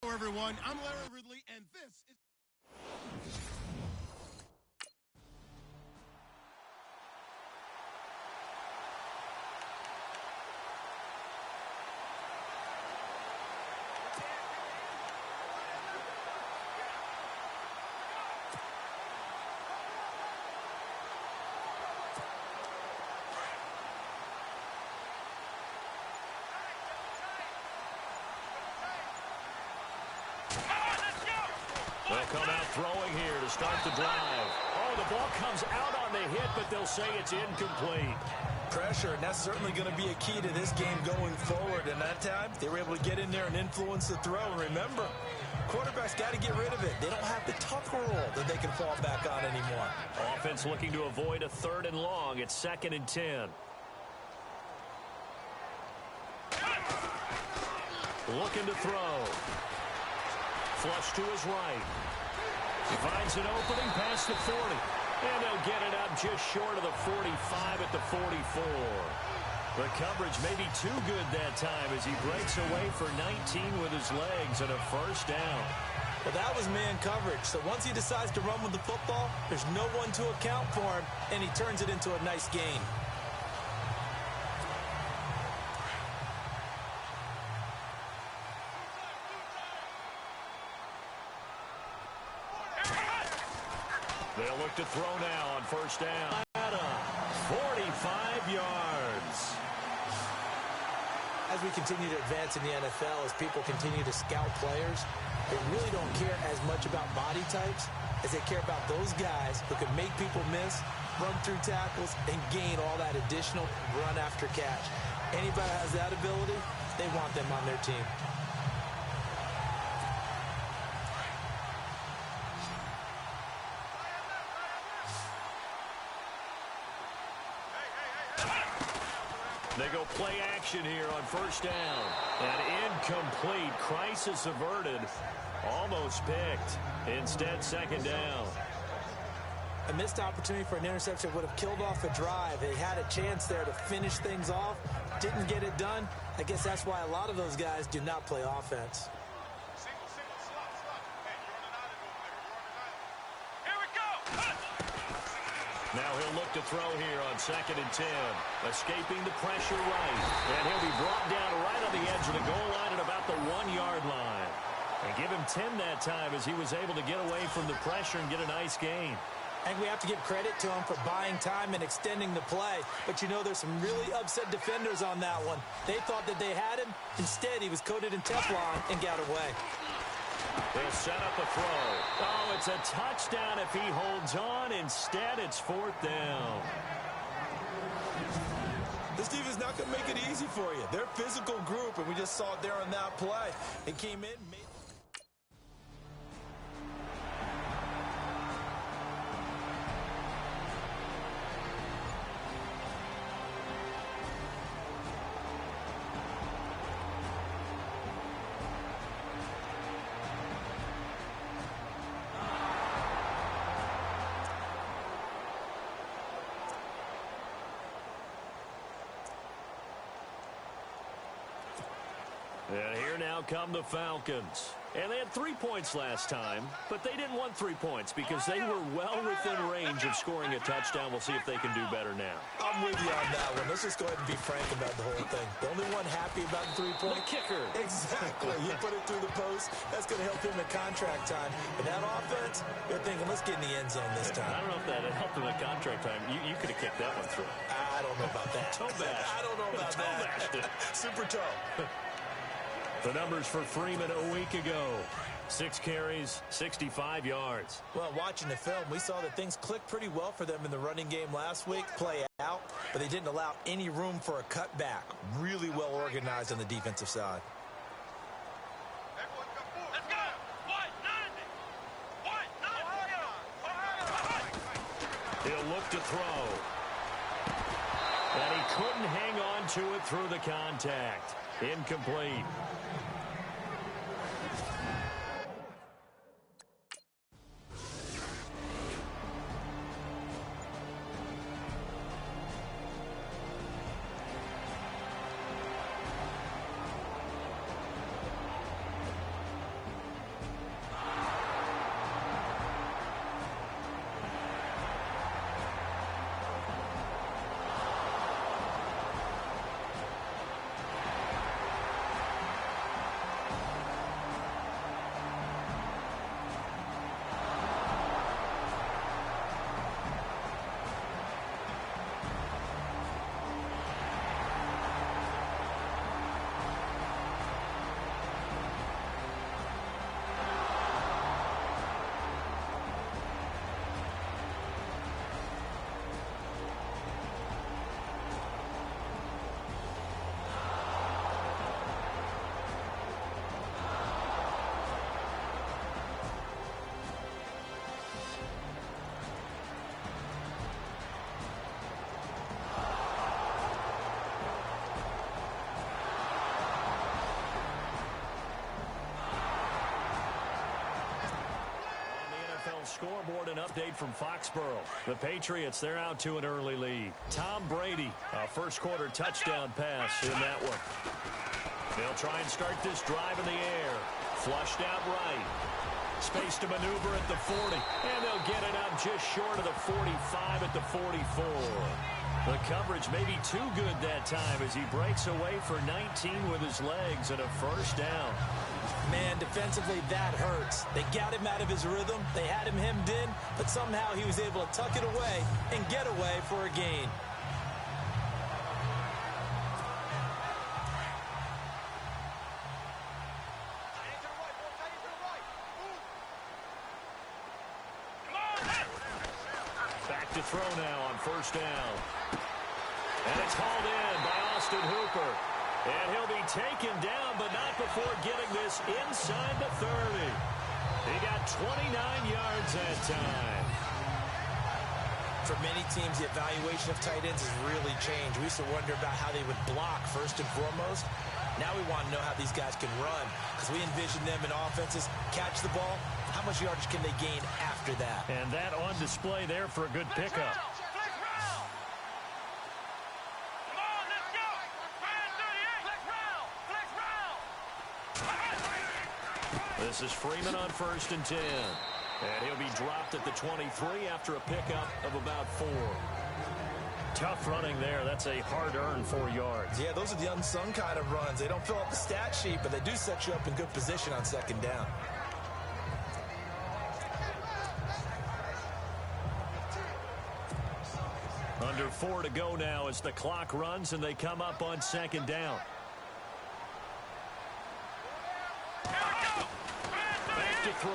Hello, everyone. I'm Larry Ridley, and this is... They'll come out throwing here to start the drive. Oh, the ball comes out on the hit, but they'll say it's incomplete. Pressure, and that's certainly going to be a key to this game going forward. And that time, they were able to get in there and influence the throw. And remember, quarterbacks got to get rid of it. They don't have the tuck rule that they can fall back on anymore. Offense looking to avoid a 3rd and long. It's 2nd and 10. Looking to throw. Flush to his right. He finds an opening past the 40. And he'll get it up just short of the 45 at the 44. The coverage may be too good that time as he breaks away for 19 with his legs and a 1st down. Well, that was man coverage. So once he decides to run with the football, there's no one to account for him, and he turns it into a nice gain. They'll look to throw now on 1st down. 45 yards. As we continue to advance in the NFL, as people continue to scout players, they really don't care as much about body types as they care about those guys who can make people miss, run through tackles, and gain all that additional run after catch. Anybody who has that ability, they want them on their team. They go play action here on 1st down. And incomplete. Crisis averted. Almost picked. Instead, 2nd down. A missed opportunity for an interception would have killed off a drive. They had a chance there to finish things off. Didn't get it done. I guess that's why a lot of those guys do not play offense. Now he'll look to throw here on 2nd and 10. Escaping the pressure right. And he'll be brought down right on the edge of the goal line at about the 1-yard line. And give him 10 that time as he was able to get away from the pressure and get a nice gain. And we have to give credit to him for buying time and extending the play. But, you know, there's some really upset defenders on that one. They thought that they had him. Instead, he was coated in Teflon and got away. They'll set up a throw. Oh, it's a touchdown if he holds on. Instead, it's 4th down. This team is not going to make it easy for you. They're a physical group, and we just saw it there on that play. It came in, made... And here now come the Falcons. And they had 3 points last time, but they didn't want 3 points because they were well within range of scoring a touchdown. We'll see if they can do better now. I'm with you on that one. Let's just go ahead and be frank about the whole thing. The only one happy about the 3-point... The kicker. Exactly. You put it through the post. That's going to help him at contract time. But that offense, they're thinking, let's get in the end zone this time. I don't know if that helped him at contract time. You could have kicked that one through. I don't know about that. Toe bash. I don't know about that. Super toe. The numbers for Freeman a week ago. 6 carries, 65 yards. Well, watching the film, we saw that things clicked pretty well for them in the running game last week. Play out, but they didn't allow any room for a cutback. Really well organized on the defensive side. He'll look to throw. And he couldn't hang on to it through the contact. Incomplete. scoreboard, an update from Foxborough. The Patriots, they're out to an early lead. Tom Brady, a first quarter touchdown pass in that one. They'll try and start this drive in the air. Flushed out right. Space to maneuver at the 40. And they'll get it up just short of the 45 at the 44. The coverage may be too good that time as he breaks away for 19 with his legs and a first down. Man, defensively, that hurts. They got him out of his rhythm. They had him hemmed in, but somehow he was able to tuck it away and get away for a gain. Back to throw now on first down. And it's hauled in by Austin Hooper. And he'll be taken down, but not before getting this inside the 30. He got 29 yards that time. For many teams, the evaluation of tight ends has really changed. We used to wonder about how they would block first and foremost. Now we want to know how these guys can run because we envision them in offenses catch the ball. How much yardage can they gain after that? And that on display there for a good pickup. This is Freeman on first and 10. And he'll be dropped at the 23 after a pickup of about 4. Tough running there. That's a hard-earned 4 yards. Yeah, those are the unsung kind of runs. They don't fill up the stat sheet, but they do set you up in good position on second down. Under 4 to go now as the clock runs and they come up on second down. Back to throw.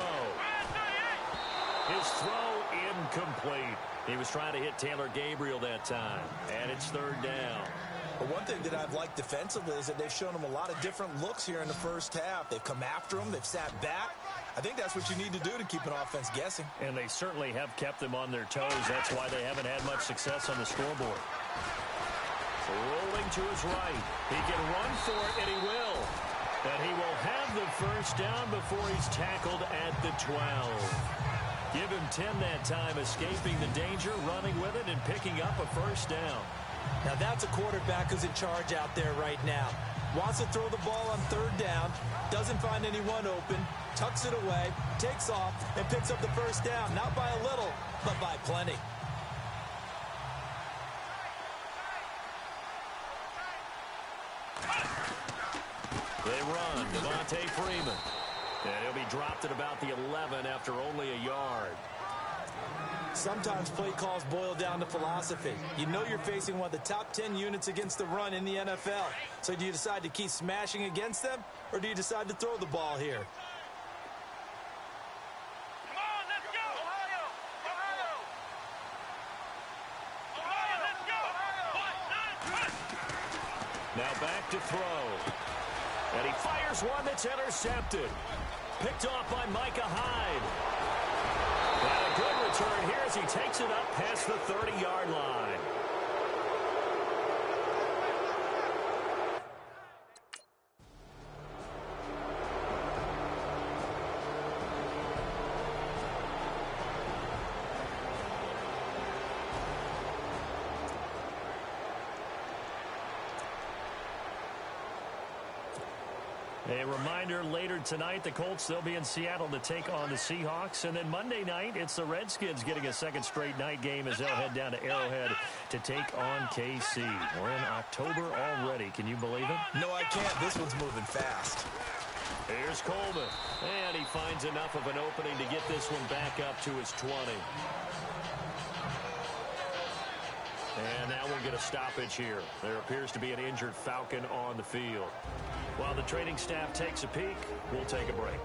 His throw incomplete. He was trying to hit Taylor Gabriel that time. And it's third down. But one thing that I've liked defensively is that they've shown him a lot of different looks here in the first half. They've come after him. They've sat back. I think that's what you need to do to keep an offense guessing. And they certainly have kept them on their toes. That's why they haven't had much success on the scoreboard. Rolling to his right. He can run for it, and he will. And he will have the first down before he's tackled at the 12. Give him 10 that time, escaping the danger, running with it, and picking up a first down. Now that's a quarterback who's in charge out there right now. Wants to throw the ball on third down, doesn't find anyone open, tucks it away, takes off, and picks up the first down. Not by a little, but by plenty. They run, Devontae Freeman. And he'll be dropped at about the 11 after only a yard. Sometimes play calls boil down to philosophy. You know you're facing one of the top 10 units against the run in the NFL. So do you decide to keep smashing against them, or do you decide to throw the ball here? Come on, let's go! Ohio! Ohio! Let's go! Now back to throw. And he fires one that's intercepted. Picked off by Micah Hyde. And a good return here as he takes it up past the 30-yard line. A reminder, later tonight, the Colts, they'll be in Seattle to take on the Seahawks. And then Monday night, it's the Redskins getting a second straight night game as they'll head down to Arrowhead to take on KC. We're in October already. Can you believe it? No, I can't. This one's moving fast. Here's Coleman. And he finds enough of an opening to get this one back up to his 20. And now we'll get a stoppage here. There appears to be an injured Falcon on the field. While the training staff takes a peek, we'll take a break.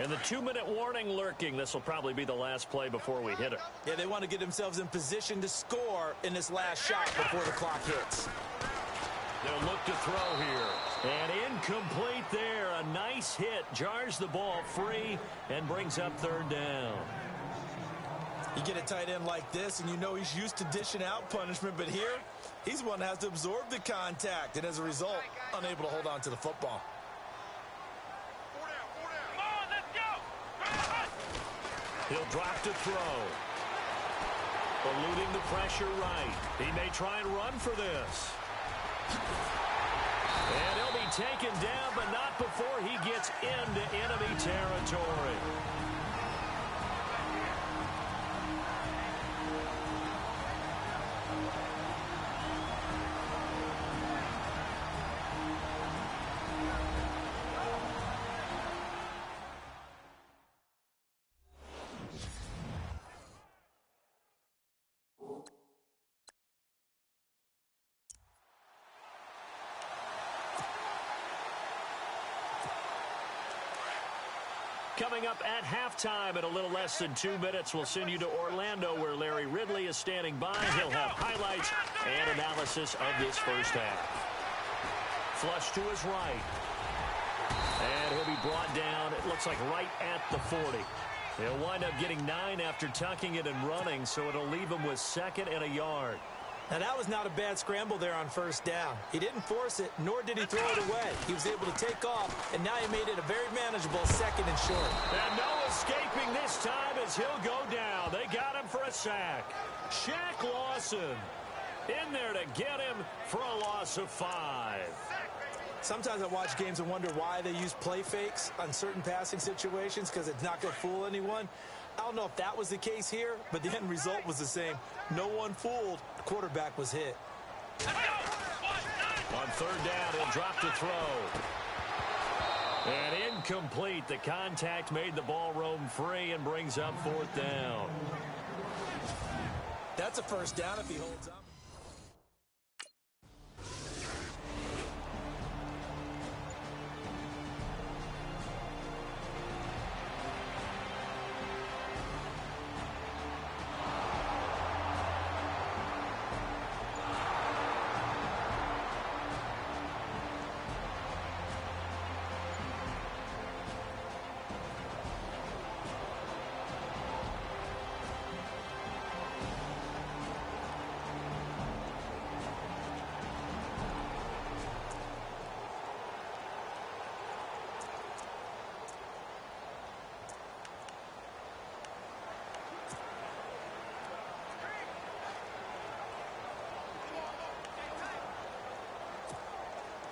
And the 2-minute warning lurking. This will probably be the last play before we hit it. Yeah, they want to get themselves in position to score in this last shot before the clock hits. They'll look to throw here. And incomplete there. A nice hit. Jars the ball free and brings up third down. You get a tight end like this, and you know he's used to dishing out punishment, but here, he's one that has to absorb the contact, and as a result, unable to hold on to the football. Come on, let's go. He'll drop to throw. Eluding the pressure right. He may try and run for this. And he'll be taken down, but not before he gets into enemy territory. Coming up at halftime in a little less than 2 minutes, we'll send you to Orlando where Larry Ridley is standing by. He'll have highlights and analysis of this first half. Flush to his right. And he'll be brought down, it looks like right at the 40. He'll wind up getting 9 after tucking it and running, so it'll leave him with 2nd and a yard. Now, that was not a bad scramble there on first down. He didn't force it, nor did he throw it away. He was able to take off, and now he made it a very manageable 2nd and short. And no escaping this time as he'll go down. They got him for a sack. Shaq Lawson in there to get him for a loss of 5. Sometimes I watch games and wonder why they use play fakes on certain passing situations because it's not going to fool anyone. I don't know if that was the case here, but the end result was the same. No one fooled. The quarterback was hit. On third down, he'll drop to throw. And incomplete. The contact made the ball roam free and brings up 4th down. That's a first down if he holds up.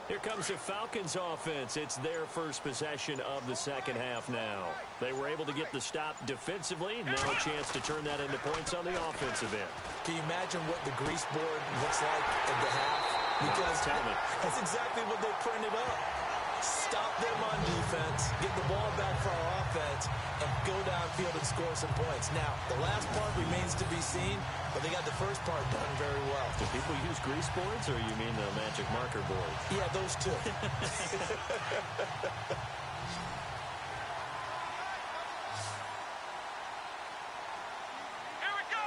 Here comes the Falcons offense. It's their first possession of the second half now. They were able to get the stop defensively. Now a chance to turn that into points on the offensive end. Can you imagine what the grease board looks like at the half? Because that's exactly what they printed up. Stop them on defense, get the ball back for our offense, and go downfield and score some points. Now, the last part remains to be seen, but they got the first part done very well. Do people use grease boards, or you mean the magic marker board? Yeah, those two. Here we go.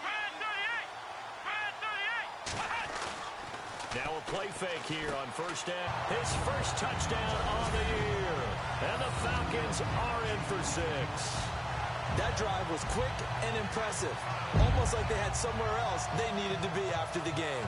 Brand 38. Brand 38. Now a play fake here on first down. His first touchdown on the year. And the Falcons are in for 6. That drive was quick and impressive. Almost like they had somewhere else they needed to be after the game.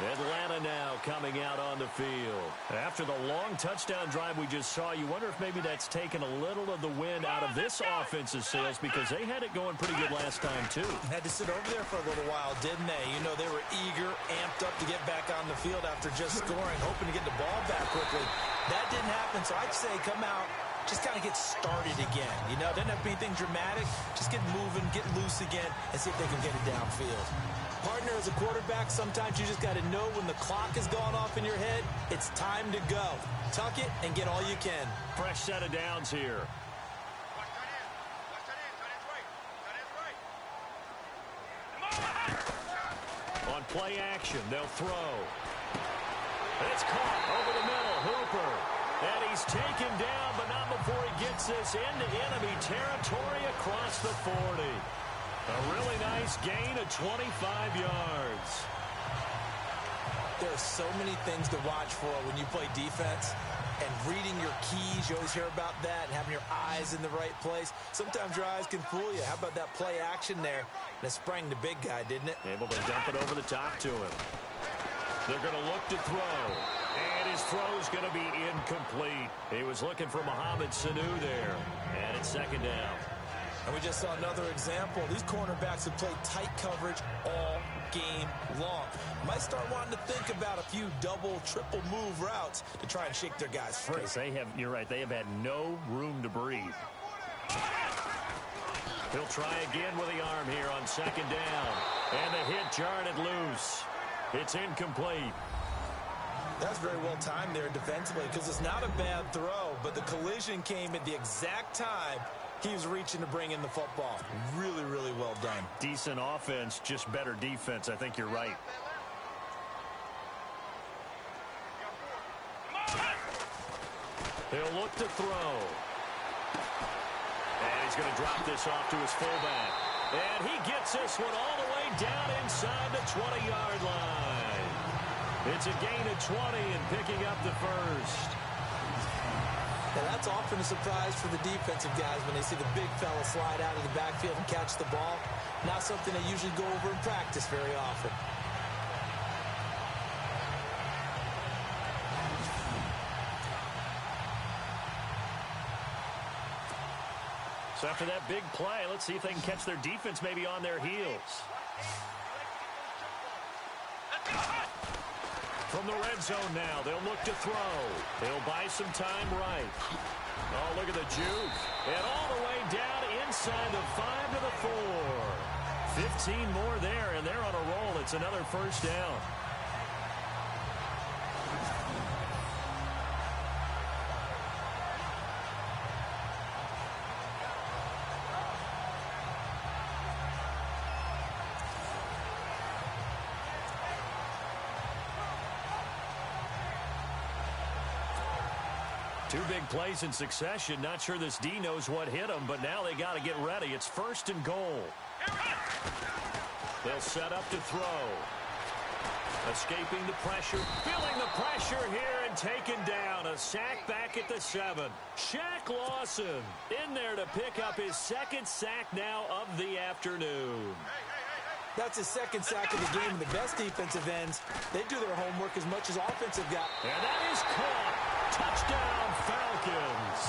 Atlanta now coming out on the field. After the long touchdown drive we just saw, you wonder if maybe that's taken a little of the wind out of this offense's sails because they had it going pretty good last time too. Had to sit over there for a little while, didn't they? You know, they were eager, amped up to get back on the field after just scoring, hoping to get the ball back quickly. That didn't happen, so I'd say come out, just kind of get started again. You know, doesn't have to be anything dramatic. Just get moving, get loose again, and see if they can get it downfield. Partner, as a quarterback, sometimes you just got to know when the clock has gone off in your head, it's time to go. Tuck it and get all you can. Fresh set of downs here. On play action, they'll throw. It's caught over the middle. Hooper. And he's taken down, but not before he gets this into enemy territory across the 40. A really nice gain of 25 yards. There are so many things to watch for when you play defense. And reading your keys, you always hear about that, and having your eyes in the right place. Sometimes your eyes can fool you. How about that play action there? And it sprang the big guy, didn't it? Able to dump it over the top to him. They're going to look to throw. And his throw's going to be incomplete. He was looking for Mohamed Sanu there. And it's second down. And we just saw another example. These cornerbacks have played tight coverage all game long. Might start wanting to think about a few double, triple move routes to try and shake their guys free. You're right, they have had no room to breathe. He'll try again with the arm here on second down. And the hit jarred it loose. It's incomplete. That's very well timed there defensively because it's not a bad throw, but the collision came at the exact time he was reaching to bring in the football. Really, really well done. Decent offense, just better defense. I think you're right. He'll look to throw. And he's going to drop this off to his fullback. And he gets this one all the way down inside the 20-yard line. It's a gain of 20 and picking up the first. Now that's often a surprise for the defensive guys when they see the big fella slide out of the backfield and catch the ball. Not something they usually go over in practice very often. So after that big play, let's see if they can catch their defense maybe on their heels. From the red zone now, they'll look to throw. They'll buy some time right. Oh, look at the juke. And all the way down inside the 5 to the 4. 15 more there, and they're on a roll. It's another first down. Two big plays in succession. Not sure this D knows what hit him, but now they got to get ready. It's first and goal. They'll set up to throw. Escaping the pressure. Feeling the pressure here and taken down. A sack back at the 7. Shaq Lawson in there to pick up his second sack now of the afternoon. That's his second sack of the game. The best defensive ends, they do their homework as much as offensive guys. And that is caught. Touchdown, Falcons.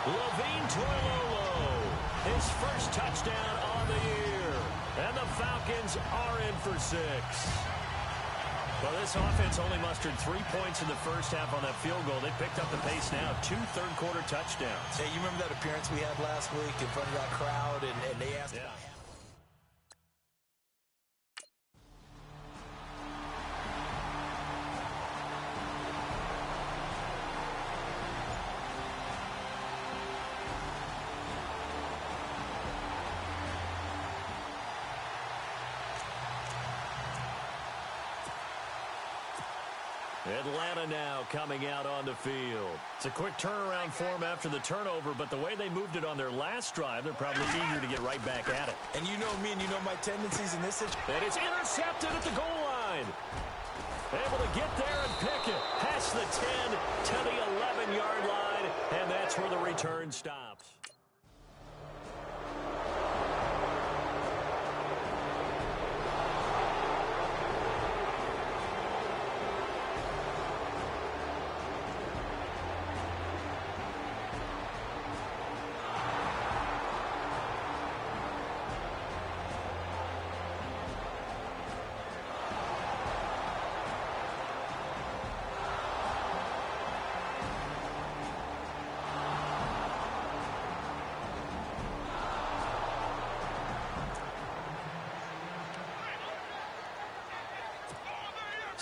Levine Toilolo, his first touchdown on the year. And the Falcons are in for 6. Well, this offense only mustered 3 points in the first half on that field goal. They picked up the pace now. 2 third-quarter touchdowns. Hey, you remember that appearance we had last week in front of that crowd, and they asked about Atlanta now coming out on the field. It's a quick turnaround for them after the turnover, but the way they moved it on their last drive, they're probably eager to get right back at it. And you know me and you know my tendencies in this situation. And it's intercepted at the goal line. Able to get there and pick it. Past the 10 to the 11-yard line, and that's where the return stops.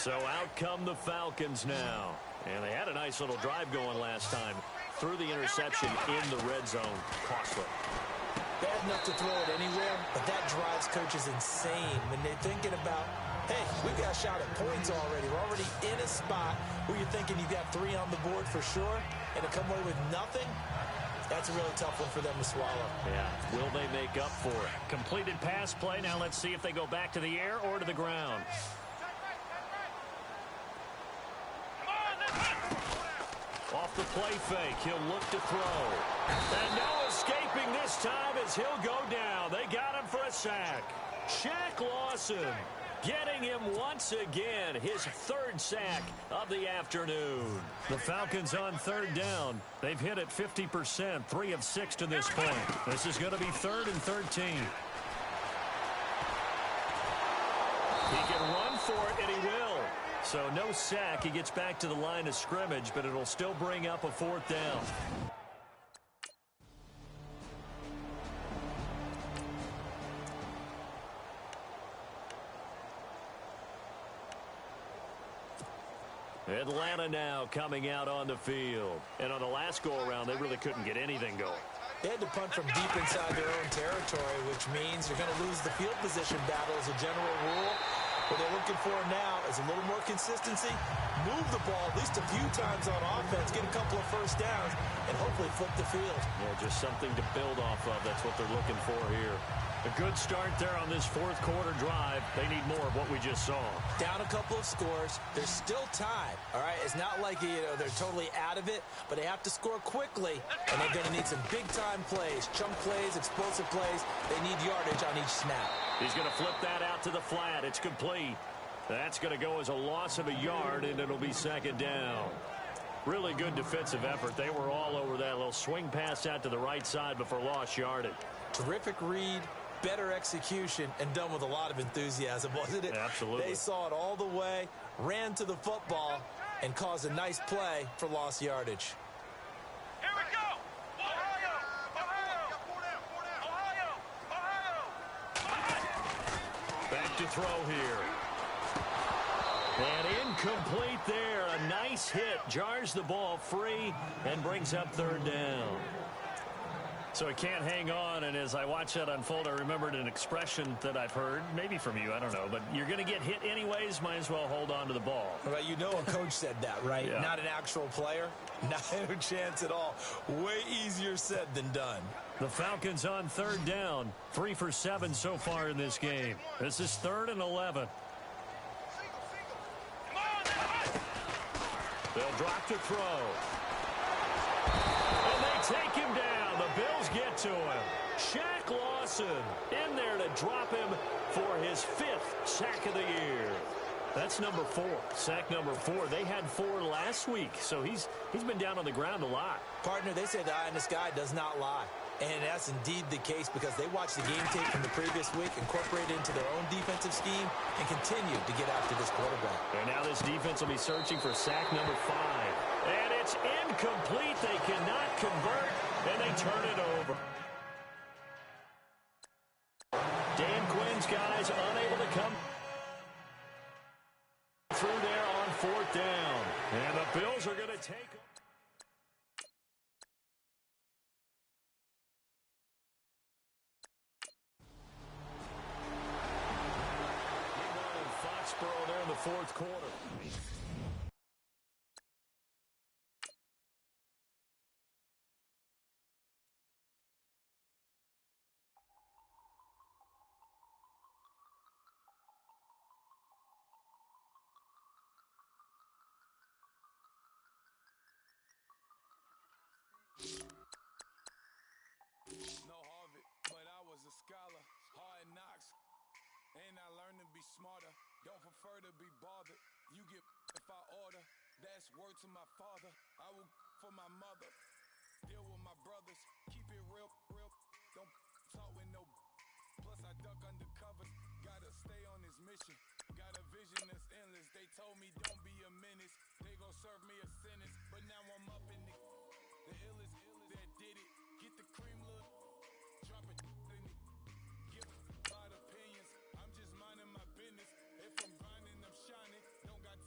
So out come the Falcons now. And they had a nice little drive going last time. Threw the interception in the red zone. Costly. Bad enough to throw it anywhere, but that drives coaches insane when they're thinking about, hey, we've got a shot at points already. We're already in a spot where you're thinking you've got 3 on the board for sure, and to come away with nothing, that's a really tough one for them to swallow. Yeah, will they make up for it? Completed pass play. Now let's see if they go back to the air or to the ground. Off the play fake, he'll look to throw. And no escaping this time as he'll go down. They got him for a sack. Shaq Lawson getting him once again, his 3rd sack of the afternoon. The Falcons on 3rd down. They've hit it 50%, 3 of 6 to this point. This is going to be 3rd and 13. He can run for it, and he will. So no sack. He gets back to the line of scrimmage, but it'll still bring up a 4th down. Atlanta now coming out on the field. And on the last go-around, they really couldn't get anything going. They had to punt from deep inside their own territory, which means you're going to lose the field position battle as a general rule. What they're looking for now is a little more consistency, move the ball at least a few times on offense, get a couple of first downs, and hopefully flip the field. Yeah, just something to build off of. That's what they're looking for here. A good start there on this 4th quarter drive. They need more of what we just saw. Down a couple of scores. There's still time, all right? It's not like, they're totally out of it, but they have to score quickly, and they're going to need some big-time plays, chunk plays, explosive plays. They need yardage on each snap. He's going to flip that out to the flat. It's complete. That's going to go as a loss of a yard, and it'll be 2nd down. Really good defensive effort. They were all over that little swing pass out to the right side before lost yardage. Terrific read, better execution, and done with a lot of enthusiasm, wasn't it? Absolutely. They saw it all the way, ran to the football, and caused a nice play for lost yardage. Here we go! Ohio! Back to throw here. And incomplete there. A nice hit. Jars the ball free and brings up 3rd down. So it can't hang on, and as I watch that unfold, I remembered an expression that I've heard, maybe from you, I don't know, but you're going to get hit anyways, might as well hold on to the ball. Well, you know a coach said that, right? Yeah. Not an actual player. Not a chance at all. Way easier said than done. The Falcons on 3rd down. 3 for 7 so far in this game. This is 3rd and 11. They'll drop to throw. And they take him down. The Bills get to him. Shaq Lawson in there to drop him for his 5th sack of the year. That's number 4. Sack number 4. They had 4 last week, so he's been down on the ground a lot. Partner, they say the eye in the sky does not lie. And that's indeed the case because they watched the game tape from the previous week, incorporated it into their own defensive scheme, and continued to get after this quarterback. And now this defense will be searching for sack number 5. And it's incomplete. They cannot convert, and they turn it over. Dan Quinn's guys unable to come through there on 4th down. And the Bills are going to take Foxborough there in the 4th quarter. No Harvard, but I was a scholar. Hard knocks, and I learned to be smarter. Don't prefer to be bothered. You get if I order. That's word to my father. I will for my mother. Deal with my brothers. Keep it real, real. Don't talk with no. Plus I duck undercovers. Gotta stay on this mission. Got a vision that's endless. They told me don't be a menace. They gon' serve me a sentence, but now I'm up in the illest that did it. Get the cream, look. Drop it in it. Give a lot of opinions. I'm just minding my business. If I'm grinding, I'm shining. Don't got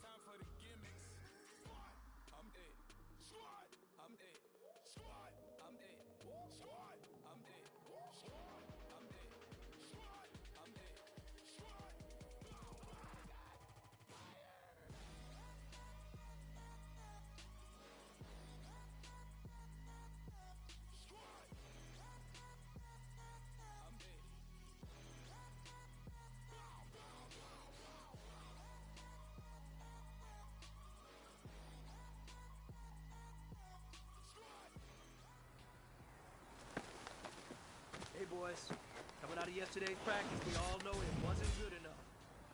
boys. Coming out of yesterday's practice, we all know it wasn't good enough.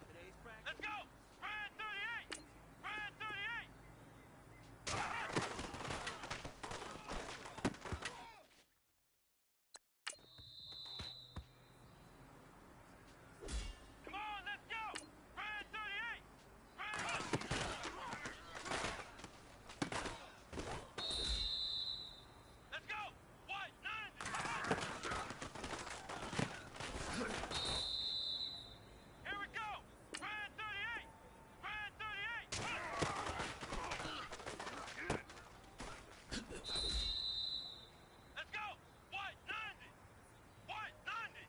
Today's practice... Let's go! Brad 38! Brad 38! Come on, let's go! Brad 38! Brad... Let's go! What? 90! Here we go! Brad 38! Brad 38! Let's go! What? 90! What? 90!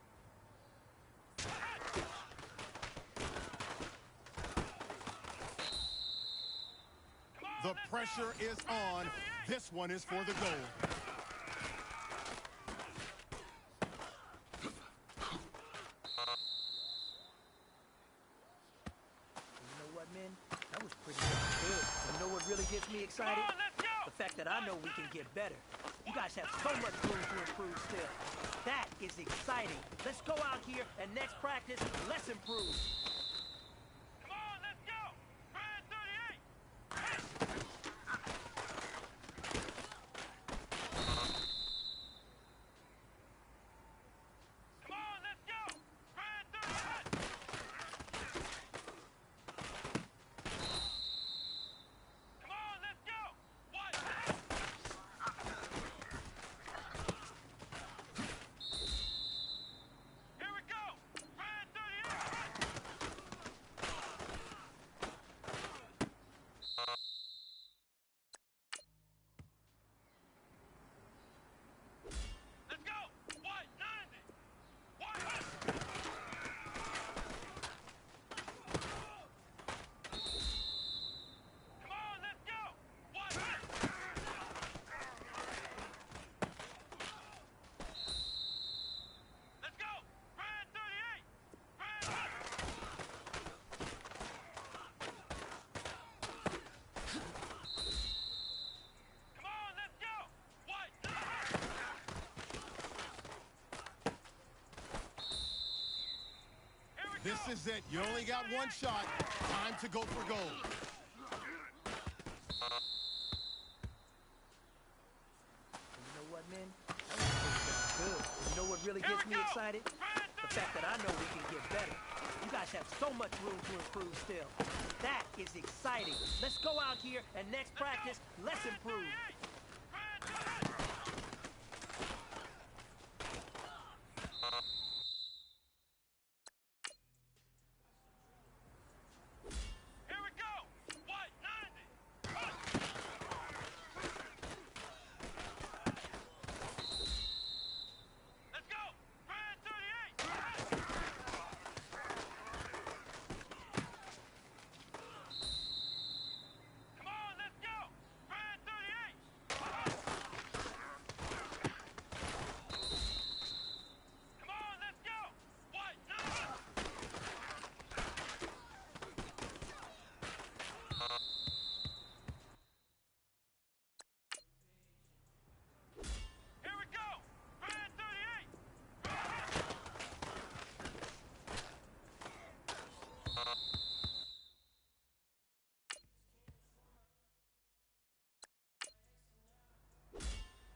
Come on, The let's pressure go. is on. This one is for the goal. You know what, man? That was pretty good. And you know what really gets me excited? Come on, let's go. The fact that I know we can get better. You guys have so much room to improve still. That is exciting. Let's go out here and next practice, let's improve. Come on, let's go! Brad 38! Come on, let's go! Brad 38! Come on, let's go! What? Here we go! Brad 38! Let's go! What? 90! What? Come on, let's go! What? Let's go! Brad 38! Brad... Come on, let's go! What? Here we This go! is it. You only got one shot. Time to go for goal. And you know what, man? That was pretty darn good. And you know what really Here gets we me go. excited? Brad The fact that I know we can get better. You guys have so much room to improve still. That is exciting. Let's go out here and next practice, let's improve. Brad 38! Here we go! What? 90! Let's go! Brad 38! Come on, let's go! Brad 38! Come on, let's go! What? 90! Here we go! Brad 38!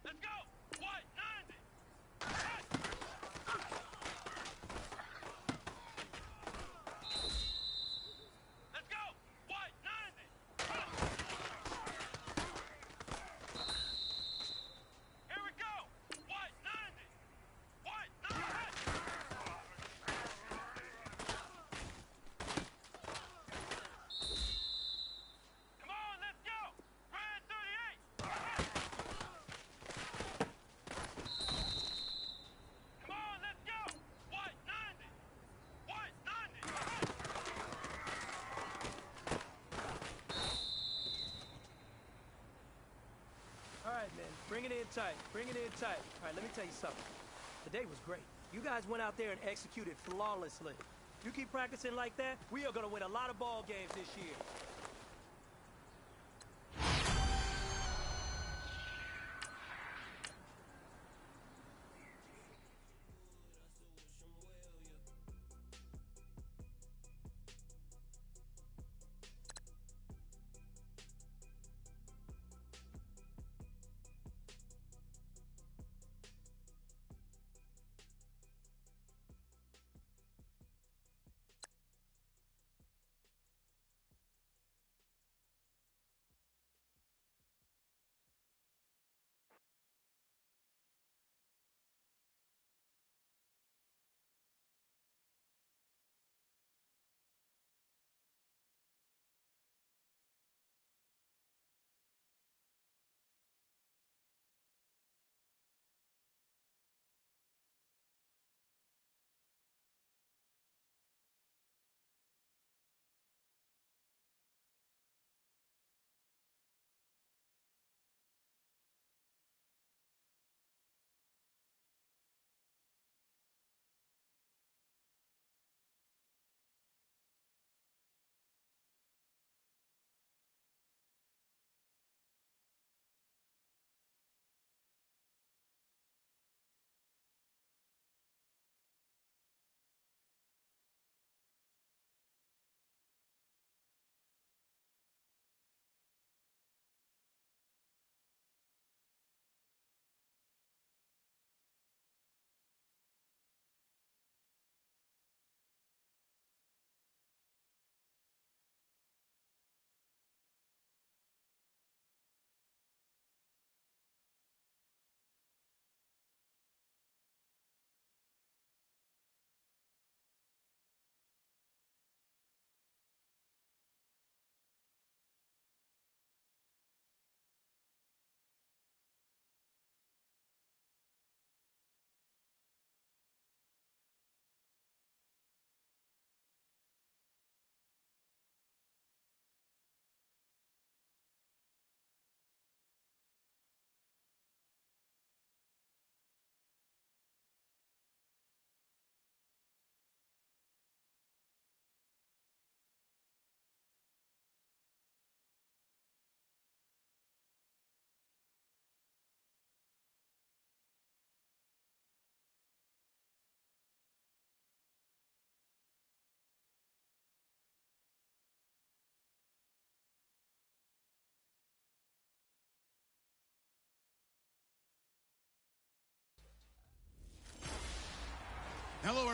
Let's go! What? 90! Let's go! What? 90! Here we go! What? 90! What? 90! Come on, let's go! Brad 38! Come on, let's go! What? 90! What? 90! All right, man, bring it in tight, bring it in tight. All right, let me tell you something. The day was great. You guys went out there and executed flawlessly. You keep practicing like that, we are going to win a lot of ball games this year.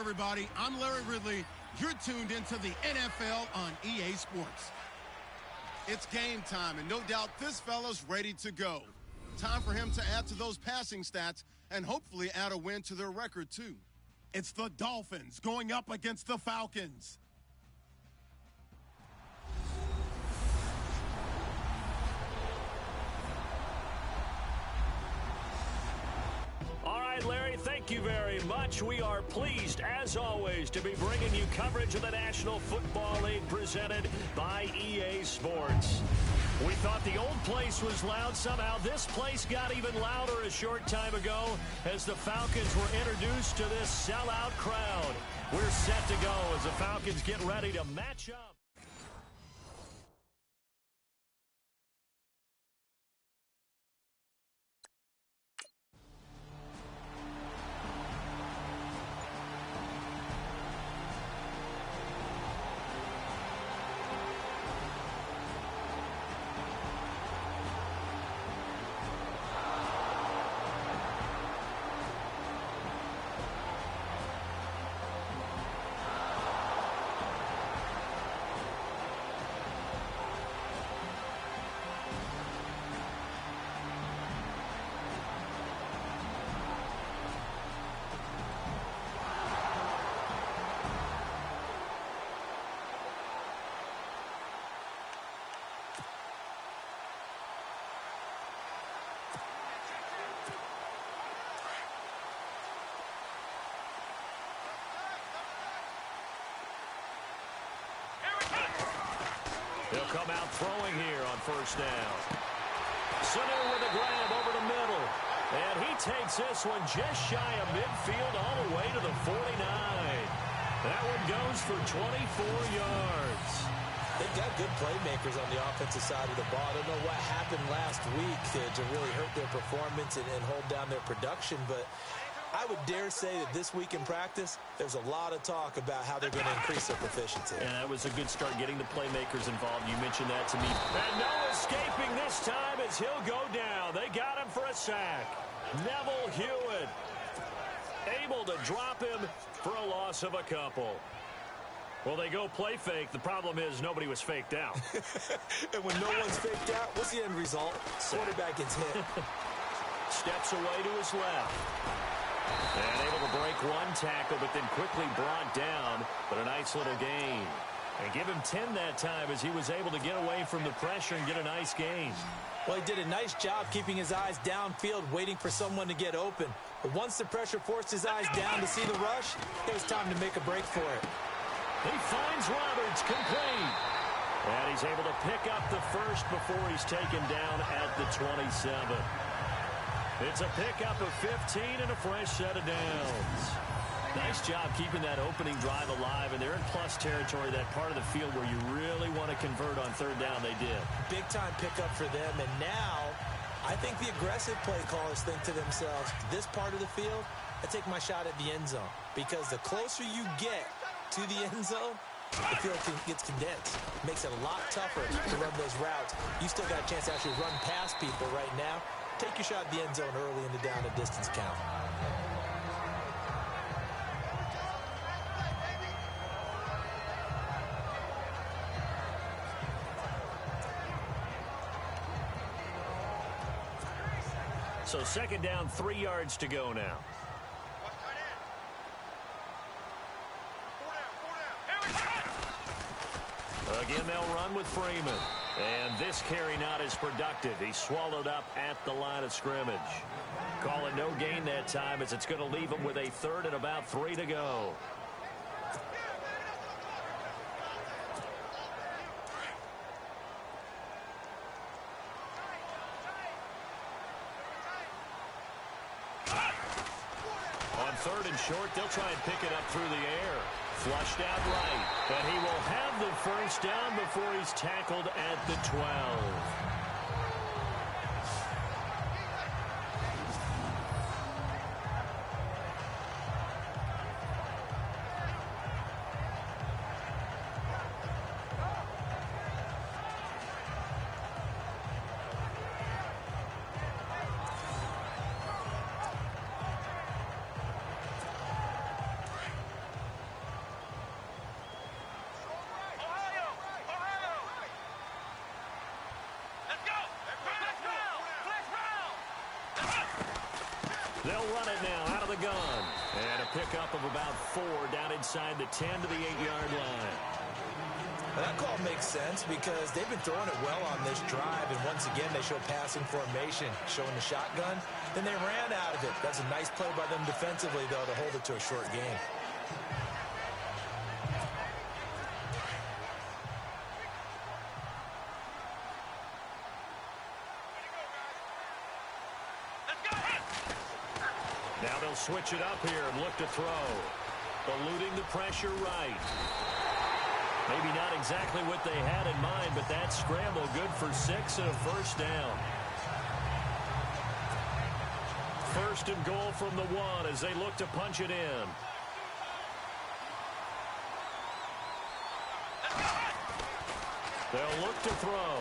everybody. I'm Larry Ridley. You're tuned into the NFL on EA Sports. It's game time, and no doubt this fella's ready to go. Time for him to add to those passing stats and hopefully add a win to their record, too. It's the Dolphins going up against the Falcons. All right, Larry, thank you very much. We are pleased, as always, to be bringing you coverage of the National Football League presented by EA Sports. We thought the old place was loud. Somehow this place got even louder a short time ago as the Falcons were introduced to this sellout crowd. We're set to go as the Falcons get ready to match up. He'll come out throwing here on first down. Sanu with a grab over the middle. And he takes this one just shy of midfield all the way to the 49. That one goes for 24 yards. They've got good playmakers on the offensive side of the ball. I don't know what happened last week to really hurt their performance and hold down their production, but I would dare say that this week in practice, there's a lot of talk about how they're going to increase their proficiency. And that was a good start getting the playmakers involved. You mentioned that to me. And no escaping this time as he'll go down. They got him for a sack. Neville Hewitt able to drop him for a loss of a couple. Well, they go play fake. The problem is nobody was faked out. And when no one's faked out, what's the end result? Quarterback gets hit. Steps away to his left. And able to break one tackle, but then quickly brought down. But a nice little gain. And give him 10 that time as he was able to get away from the pressure and get a nice gain. Well, he did a nice job keeping his eyes downfield, waiting for someone to get open. But once the pressure forced his eyes down to see the rush, it was time to make a break for it. He finds Roberts complete. And he's able to pick up the first before he's taken down at the 27. It's a pickup of 15 and a fresh set of downs. Nice job keeping that opening drive alive, and they're in plus territory, that part of the field where you really want to convert on third down. They did. Big-time pickup for them, and now I think the aggressive play callers think to themselves, this part of the field, I take my shot at the end zone, because the closer you get to the end zone, the field gets condensed. Makes it a lot tougher to run those routes. You still got a chance to actually run past people right now. Take your shot at the end zone early in the down and distance count. So second down, 3 yards to go now. Again, they'll run with Freeman. And this carry not as productive. He's swallowed up at the line of scrimmage. Call it no gain that time as it's going to leave him with a third and about 3 to go. On third and short, they'll try and pick it up through the air. Flushed out right. And he will have the first down before he's tackled at the 12. They'll run it now out of the gun. And a pickup of about 4 down inside the 10 to the 8-yard line. Well, that call makes sense because they've been throwing it well on this drive, and once again they show passing formation, showing the shotgun. Then they ran out of it. That's a nice play by them defensively, though, to hold it to a short game. Now they'll switch it up here and look to throw. Eluding the pressure right. Maybe not exactly what they had in mind, but that scramble good for 6 and a first down. First and goal from the 1 as they look to punch it in. They'll look to throw.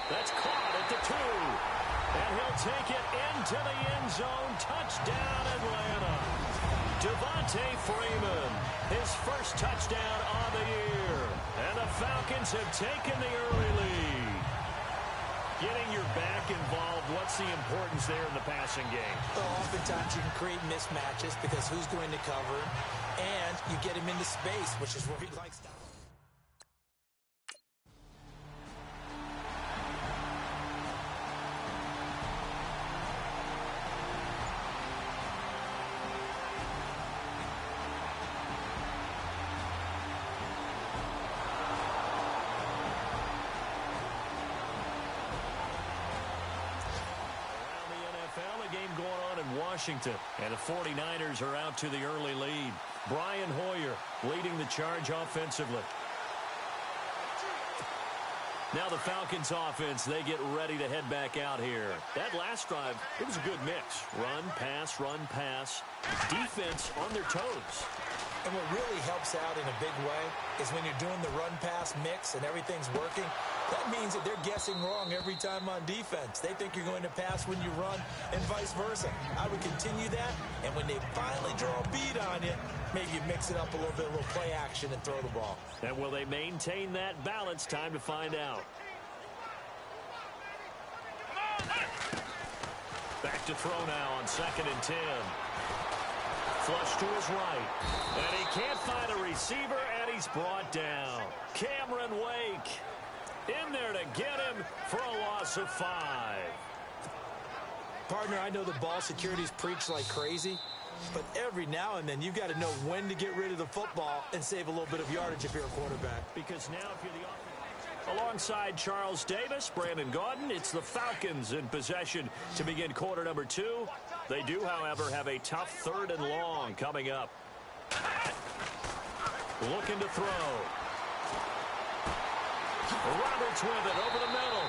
That's caught at the 2. And he'll take it into the end zone. Touchdown, Atlanta. Devontae Freeman, his first touchdown on the year. And the Falcons have taken the early lead. Getting your back involved, what's the importance there in the passing game? Well, oftentimes you can create mismatches because who's going to cover, and you get him into space, which is where he likes to. Washington, and the 49ers are out to the early lead. Brian Hoyer leading the charge offensively. Now the Falcons offense, they get ready to head back out here. That last drive, it was a good mix. Run, pass. Defense on their toes. And what really helps out in a big way is when you're doing the run-pass mix and everything's working, that means that they're guessing wrong every time on defense. They think you're going to pass when you run and vice versa. I would continue that, and when they finally draw a beat on you, maybe you mix it up a little bit, a little play action, and throw the ball. And will they maintain that balance? Time to find out. Back to throw now on 2nd and 10. Flush to his right. And he can't find a receiver, and he's brought down. Cameron Wake in there to get him for a loss of 5. Partner, I know the ball security's preached like crazy, but every now and then you've got to know when to get rid of the football and save a little bit of yardage if you're a quarterback. Because now if you're the offense. Alongside Charles Davis, Brandon Gaudin, it's the Falcons in possession to begin quarter number 2. They do, however, have a tough 3rd and long coming up. Looking to throw. Roberts with it over the middle.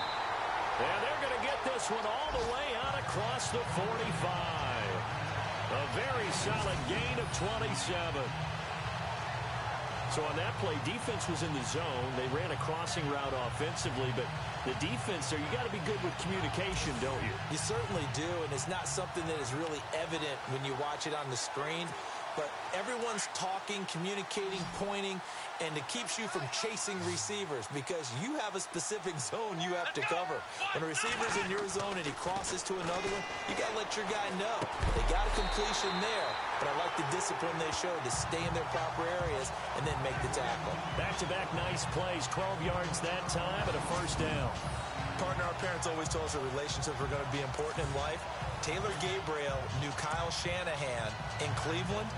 And they're going to get this one all the way out across the 45. A very solid gain of 27. So on that play, defense was in the zone. They ran a crossing route offensively, but the defense there, you got to be good with communication, don't you? You certainly do, and it's not something that is really evident when you watch it on the screen. But everyone's talking, communicating, pointing, and it keeps you from chasing receivers because you have a specific zone you have to cover. When a receiver's in your zone and he crosses to another one, you got to let your guy know. They got a completion there, but I like the discipline they showed to stay in their proper areas and then make the tackle. Back-to-back nice plays, 12 yards that time and a first down. Partner, our parents always told us that relationships were going to be important in life. Taylor Gabriel knew Kyle Shanahan in Cleveland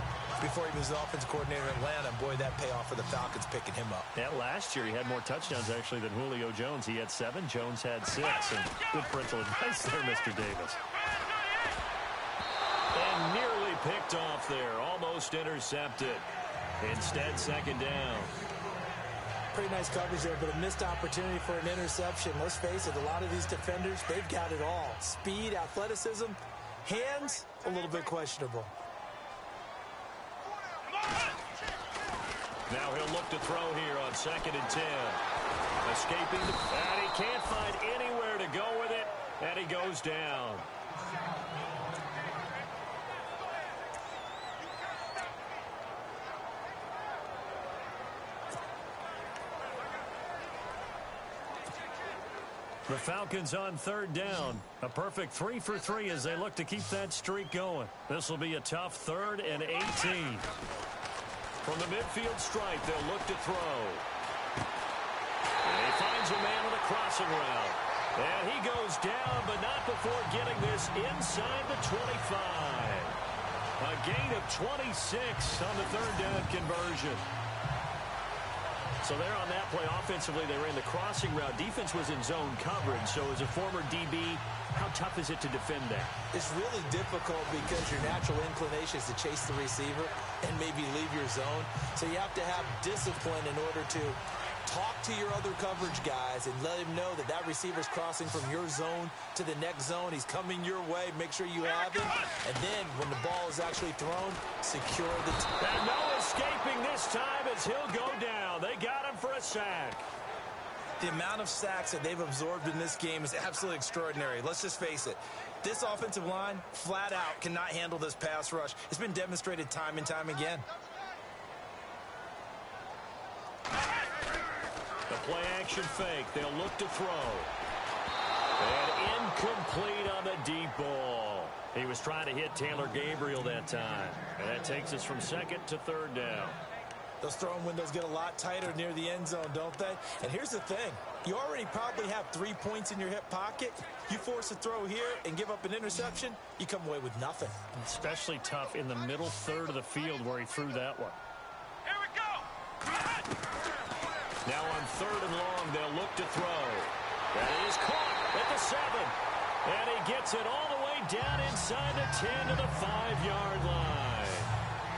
before he was the offensive coordinator in Atlanta. Boy, that payoff for the Falcons picking him up. Yeah, last year he had more touchdowns, actually, than Julio Jones. He had 7. Jones had 6. And good parental advice there, Mr. Davis. And nearly picked off there. Almost intercepted. Instead, 2nd down. Pretty nice coverage there, but a missed opportunity for an interception. Let's face it, a lot of these defenders, they've got it all. Speed, athleticism, hands, a little bit questionable. Now he'll look to throw here on 2nd and 10. Escaping, and he can't find anywhere to go with it, and he goes down. The Falcons on third down. A perfect 3 for 3 as they look to keep that streak going. This will be a tough 3rd and 18. From the midfield stripe, they'll look to throw. And he finds a man on a crossing route. And he goes down, but not before getting this inside the 25. A gain of 26 on the 3rd down conversion. So there on that play, offensively, they ran the crossing route. Defense was in zone coverage. So as a former DB, how tough is it to defend that? It's really difficult because your natural inclination is to chase the receiver and maybe leave your zone. So you have to have discipline in order to talk to your other coverage guys and let him know that that receiver's crossing from your zone to the next zone. He's coming your way. Make sure you have him. And then when the ball is actually thrown, secure the And no escaping this time as he'll go down. They got him for a sack. The amount of sacks that they've absorbed in this game is absolutely extraordinary. Let's just face it. This offensive line, flat out, cannot handle this pass rush. It's been demonstrated time and time again. The play-action fake. They'll look to throw. And incomplete on the deep ball. He was trying to hit Taylor Gabriel that time. And that takes us from 2nd to 3rd down. Those throwing windows get a lot tighter near the end zone, don't they? And here's the thing. You already probably have 3 points in your hip pocket. You force a throw here and give up an interception, you come away with nothing. Especially tough in the middle 3rd of the field where he threw that one. Here we go. Now on 3rd and long, they'll look to throw. That is caught at the 7. And he gets it all the way down inside the 10 to the 5-yard line.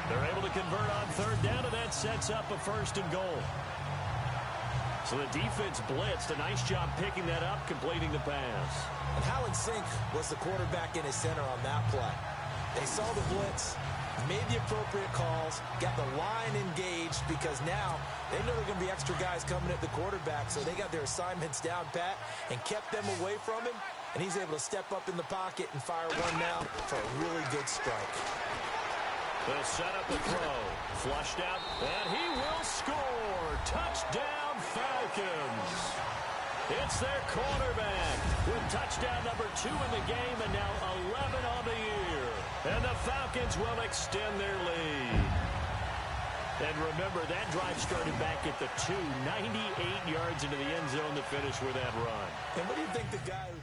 They're able to convert on 3rd down, and that sets up a 1st and goal. So the defense blitzed. A nice job picking that up, completing the pass. And how in sync was the quarterback in his center on that play? They saw the blitz, made the appropriate calls, got the line engaged because now they know there are going to be extra guys coming at the quarterback, so they got their assignments down pat and kept them away from him, and he's able to step up in the pocket and fire one now for a really good strike. They'll set up a throw. Flushed out, and he will score. Touchdown, Falcons. It's their quarterback with touchdown number 2 in the game and now 11 on the year. And the Falcons will extend their lead. And remember, that drive started back at the 2, 98 yards into the end zone to finish with that run. And what do you think the guy who...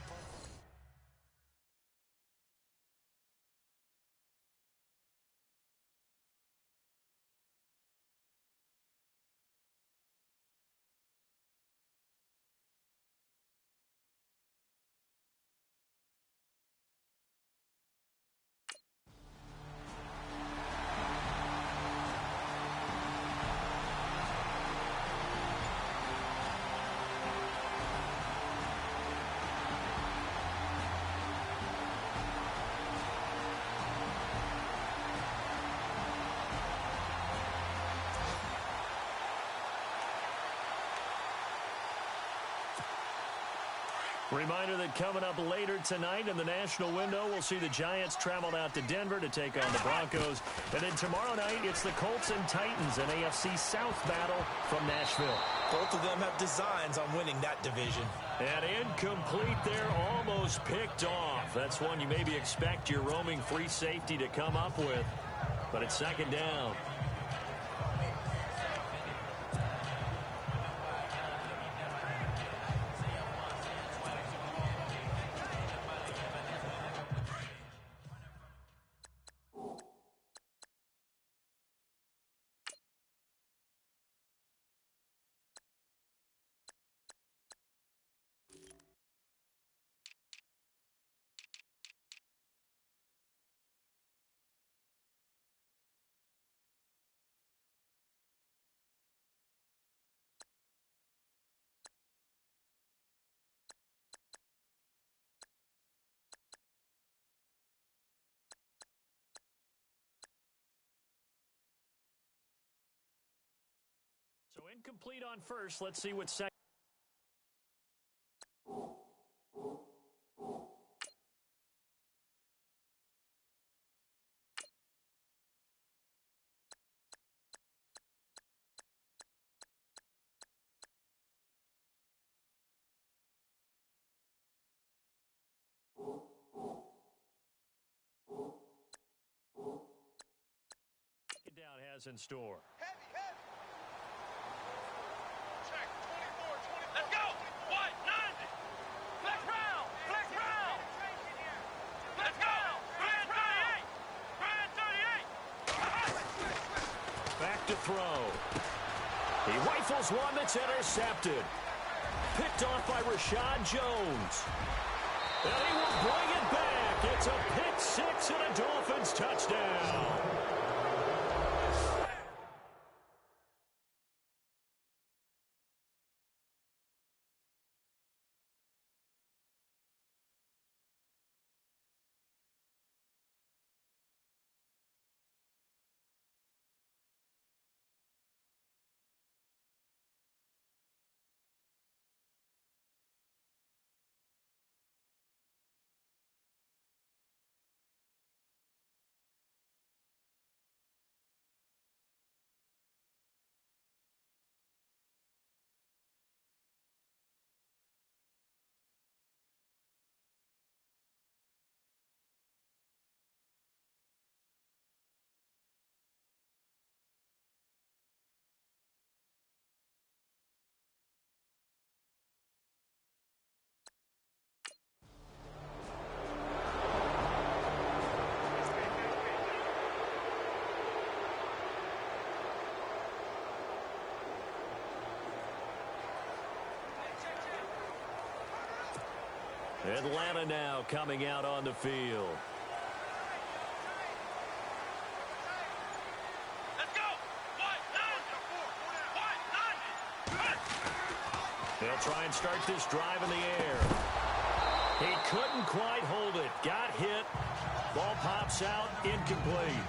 Reminder that coming up later tonight in the national window, we'll see the Giants travel out to Denver to take on the Broncos. And then tomorrow night, it's the Colts and Titans, an AFC South battle from Nashville. Both of them have designs on winning that division. And incomplete there, almost picked off. That's one you maybe expect your roaming free safety to come up with. But it's 2nd down. So incomplete on first. Let's see what second. has in store. Let's go! What? 90! Flex round! Flex round! Let's go! Brand 38! Brand 38! Back to throw. He rifles one that's intercepted. Picked off by Rashad Jones. And he will bring it back. It's a pick six and a Dolphins touchdown. Atlanta now coming out on the field. Let's go! What? 90! They'll try and start this drive in the air. He couldn't quite hold it. Got hit. Ball pops out. Incomplete.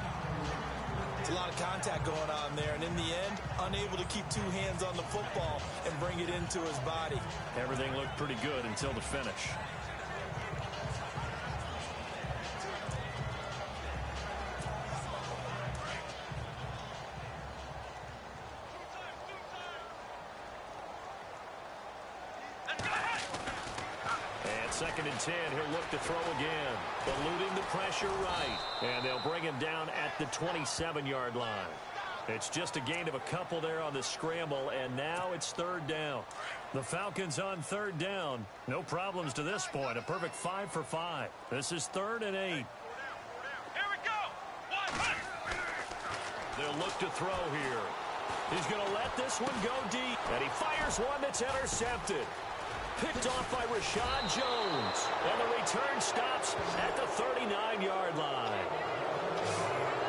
It's a lot of contact going on there, and in the end, unable to keep two hands on the football and bring it into his body. Everything looked pretty good until the finish. Second and 10, he'll look to throw again. Eluding the pressure right. And they'll bring him down at the 27-yard line. It's just a gain of a couple there on the scramble, and now it's third down. The Falcons on third down. No problems to this point. A perfect 5 for 5. This is 3rd and 8. Here we go! What? They'll look to throw here. He's going to let this one go deep. And he fires one that's intercepted. Picked off by Rashad Jones. And the return stops at the 39-yard line.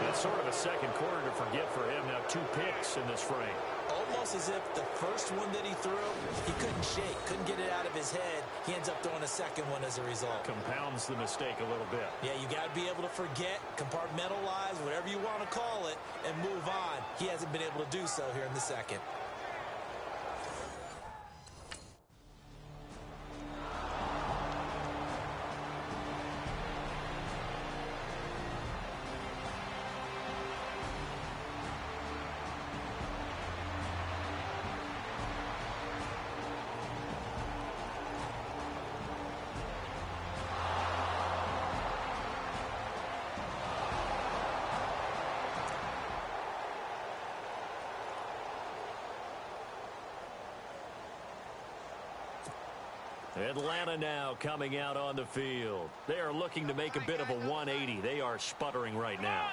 That's sort of a second quarter to forget for him. Now 2 picks in this frame. Almost as if the first one that he threw, he couldn't shake, couldn't get it out of his head. He ends up throwing a second one as a result. Compounds the mistake a little bit. Yeah, you got to be able to forget, compartmentalize, whatever you want to call it, and move on. He hasn't been able to do so here in the second. Atlanta now coming out on the field. They are looking to make a bit of a 180. They are sputtering right now.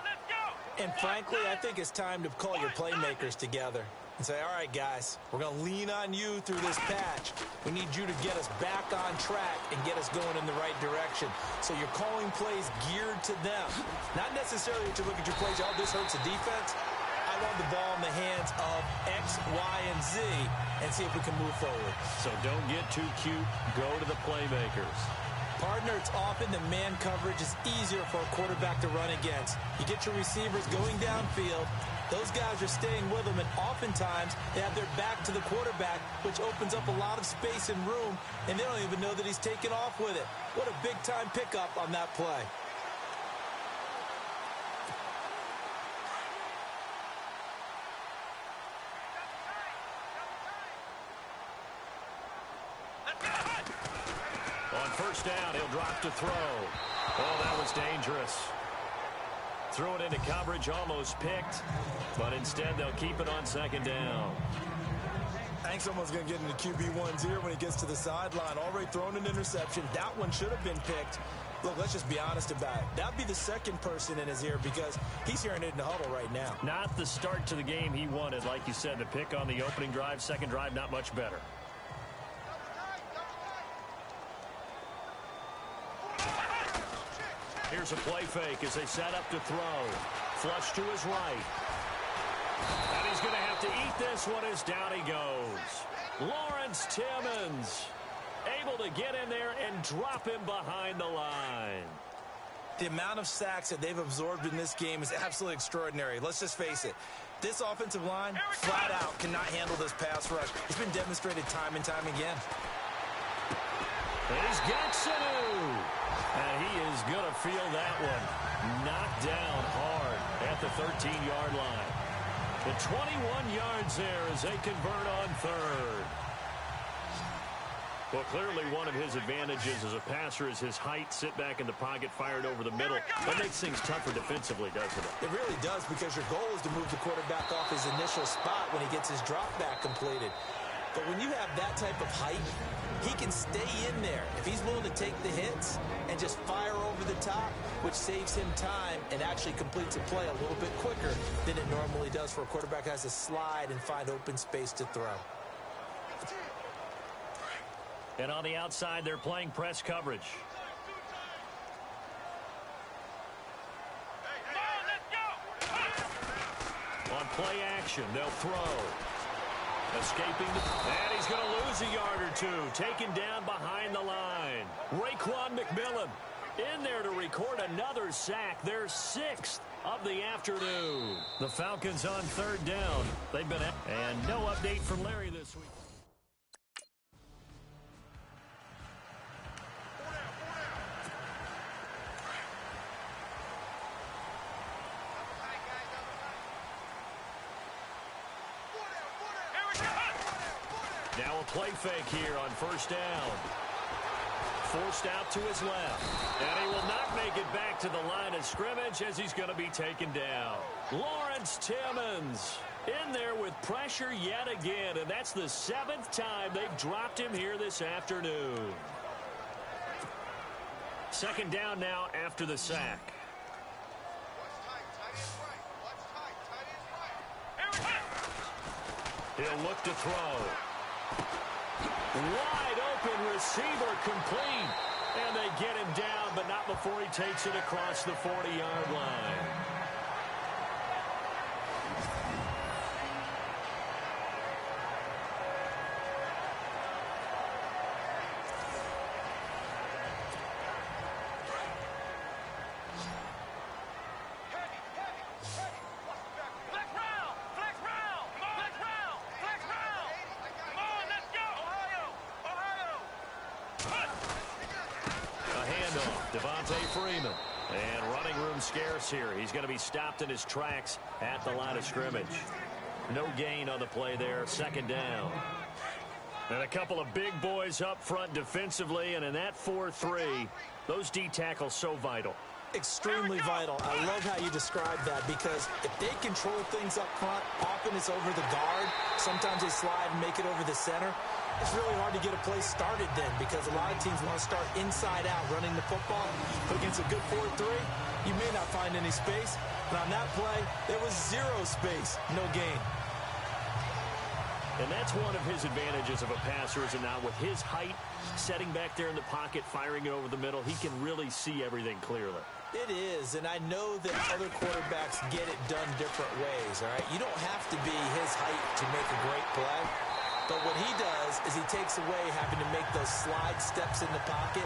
And frankly, I think it's time to call your playmakers together and say, all right, guys, we're going to lean on you through this patch. We need you to get us back on track and get us going in the right direction. So you're calling plays geared to them. Not necessarily to look at your plays, oh, this hurts the defense. I want the ball in the hands of X, Y, and Z and see if we can move forward. So don't get too cute. Go to the playmakers. Partner, it's often the man coverage is easier for a quarterback to run against. You get your receivers going downfield. Those guys are staying with them, and oftentimes they have their back to the quarterback, which opens up a lot of space and room, and they don't even know that he's taken off with it. What a big-time pickup on that play. On first down, he'll drop to throw. Oh, that was dangerous. Threw it into coverage, almost picked, but instead they'll keep it on second down. I think someone's going to get into QB1's ear when he gets to the sideline. Already thrown an interception. That one should have been picked. Look, let's just be honest about it. That'd be the second person in his ear because he's hearing it in the huddle right now. Not the start to the game he wanted. Like you said, the pick on the opening drive, second drive, not much better. Here's a play fake as they set up to throw. Flush to his right. And he's going to have to eat this one as down he goes. Lawrence Timmons able to get in there and drop him behind the line. The amount of sacks that they've absorbed in this game is absolutely extraordinary. Let's just face it. This offensive line, flat out, cannot handle this pass rush. It's been demonstrated time and time again. He's got Sanu. And he is going to feel that one. Knocked down hard at the 13-yard line. The 21 yards there as they convert on third. Well, clearly one of his advantages as a passer is his height. Sit back in the pocket, fired over the middle. That makes things tougher defensively, doesn't it? It really does because your goal is to move the quarterback off his initial spot when he gets his drop back completed. But when you have that type of height, he can stay in there if he's willing to take the hits and just fire over the top, which saves him time and actually completes a play a little bit quicker than it normally does for a quarterback who has to slide and find open space to throw. And on the outside, they're playing press coverage. On play action, they'll throw. Escaping, and he's going to lose a yard or two. Taken down behind the line. Raekwon McMillan in there to record another sack. Their 6th of the afternoon. The Falcons on third down. They've been, and no update from Larry this week. Now a play fake here on first down. Forced out to his left. And he will not make it back to the line of scrimmage as he's going to be taken down. Lawrence Timmons in there with pressure yet again. And that's the 7th time they've dropped him here this afternoon. Second down now after the sack. He'll look to throw. Wide open receiver complete. And they get him down, but not before he takes it across the 40-yard line. Scarce here. He's going to be stopped in his tracks at the line of scrimmage. No gain on the play there. Second down. And a couple of big boys up front defensively, and in that 4-3, those D tackles so vital. Extremely vital. I love how you describe that because if they control things up front, often it's over the guard. Sometimes they slide and make it over the center. It's really hard to get a play started then because a lot of teams want to start inside out running the football. But against a good 4-3, you may not find any space. But on that play, there was 0 space, no gain. And that's one of his advantages of a passer, is it not? With his height, setting back there in the pocket, firing it over the middle, he can really see everything clearly. It is, and I know that other quarterbacks get it done different ways, all right? You don't have to be his height to make a great play. But what he does is he takes away having to make those slide steps in the pocket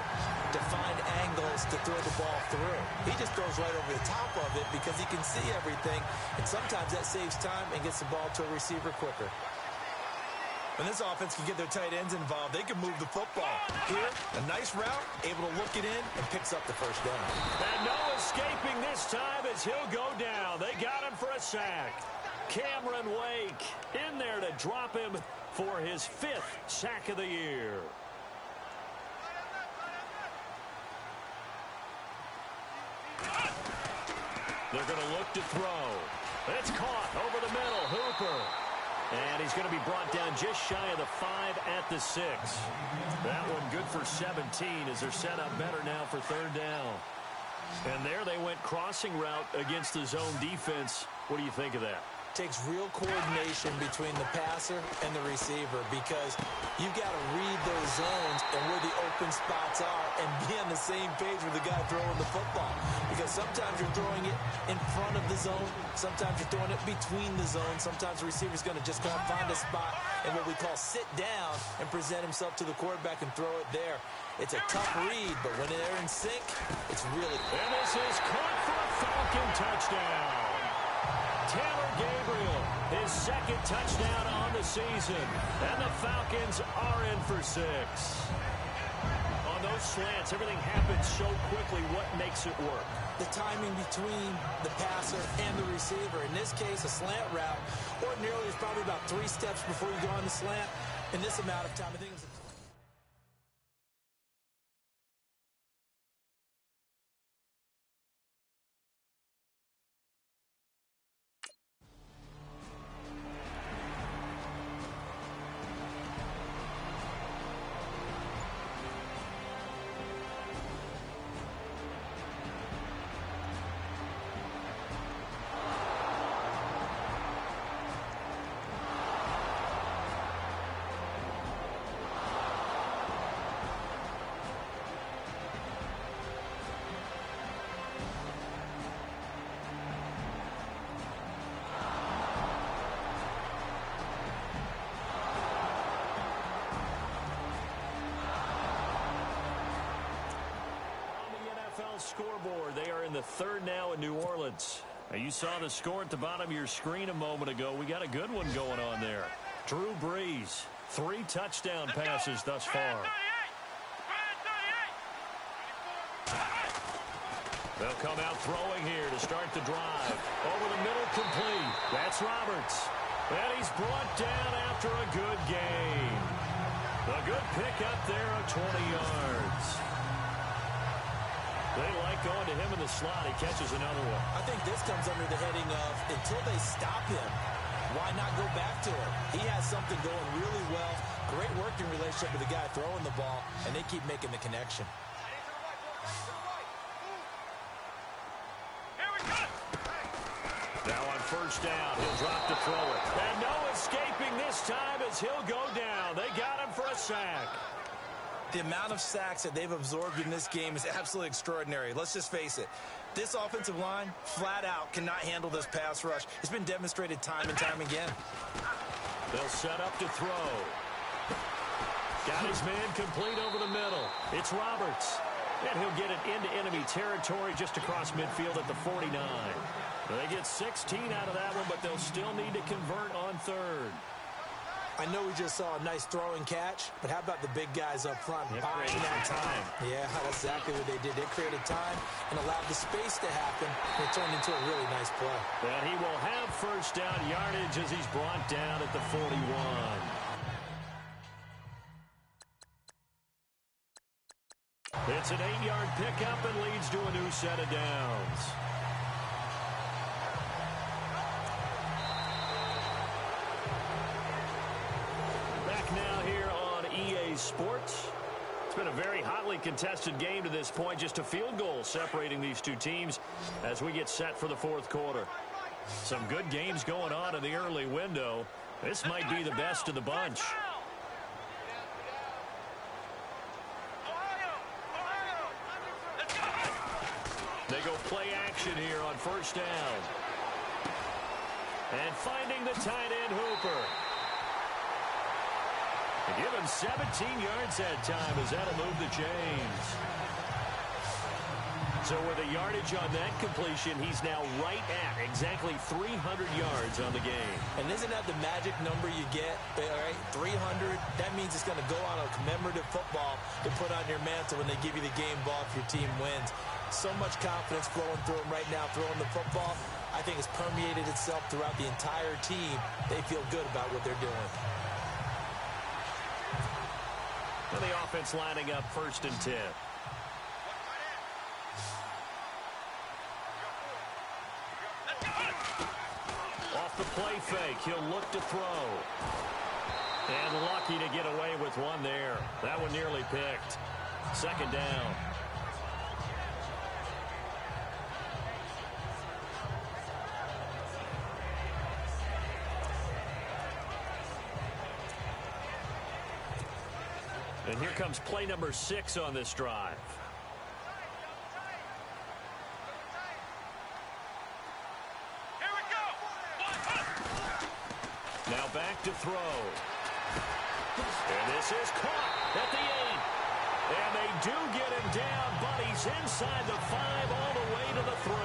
to find angles to throw the ball through. He just throws right over the top of it because he can see everything, and sometimes that saves time and gets the ball to a receiver quicker. When this offense can get their tight ends involved, they can move the football. Here, a nice route, able to look it in, and picks up the first down. And no escaping this time as he'll go down. They got him for a sack. Cameron Wake in there to drop him for his 5th sack of the year. They're going to look to throw. It's caught over the middle. Hooper. And he's going to be brought down just shy of the 5 at the 6. That one good for 17 as they're set up better now for third down. And there they went crossing route against the zone defense. What do you think of that? Takes real coordination between the passer and the receiver because you've got to read those zones and where the open spots are and be on the same page with the guy throwing the football. Because sometimes you're throwing it in front of the zone. Sometimes you're throwing it between the zones. Sometimes the receiver's going to just go and find a spot and what we call sit down and present himself to the quarterback and throw it there. It's a tough read, but when they're in sync, it's really... And this is caught for a Falcon touchdown. Taylor Gabriel, his second touchdown on the season. And the Falcons are in for 6. On those slants, everything happens so quickly. What makes it work? The timing between the passer and the receiver. In this case, a slant route. Ordinarily, it's probably about 3 steps before you go on the slant. In this amount of time, I think it was... Scoreboard. They are in the third now in New Orleans. Now, you saw the score at the bottom of your screen a moment ago. We got a good one going on there. Drew Brees, 3 touchdown passes thus far. They'll come out throwing here to start the drive. Over the middle, complete. That's Roberts. And he's brought down after a good gain. A good pickup there of 20 yards. They like going to him in the slot. He catches another one. I think this comes under the heading of until they stop him, why not go back to him? He has something going really well. Great working relationship with the guy throwing the ball, and they keep making the connection. Now on first down, he'll drop to throw it. And no escaping this time as he'll go down. They got him for a sack. The amount of sacks that they've absorbed in this game is absolutely extraordinary. Let's just face it. This offensive line, flat out, cannot handle this pass rush. It's been demonstrated time and time again. They'll set up to throw. Got his man complete over the middle. It's Roberts. And he'll get it into enemy territory just across midfield at the 49. They get 16 out of that one, but they'll still need to convert on third. I know we just saw a nice throw and catch, but how about the big guys up front buying that time? Yeah, that's exactly what they did. They created time and allowed the space to happen, and it turned into a really nice play. And he will have first down yardage as he's brought down at the 41. It's an 8-yard pickup and leads to a new set of downs. Now here on EA Sports. It's been a very hotly contested game to this point. Just a field goal separating these two teams as we get set for the fourth quarter. Some good games going on in the early window. This might be the best of the bunch. They go play action here on first down. And finding the tight end Hooper. Give him 17 yards that time as that'll move the chains. So with a yardage on that completion, he's now right at exactly 300 yards on the game. And isn't that the magic number you get? All right, 300. That means it's going to go on a commemorative football to put on your mantle when they give you the game ball if your team wins. So much confidence flowing through him right now, throwing the football. I think it's permeated itself throughout the entire team. They feel good about what they're doing. And the offense lining up 1st and 10. play fake. He'll look to throw. And lucky to get away with one there. That one nearly picked. Second down. And here comes play number 6 on this drive. Here we go. Now back to throw. And this is caught at the 8. And they do get him down, but he's inside the 5 all the way to the 3.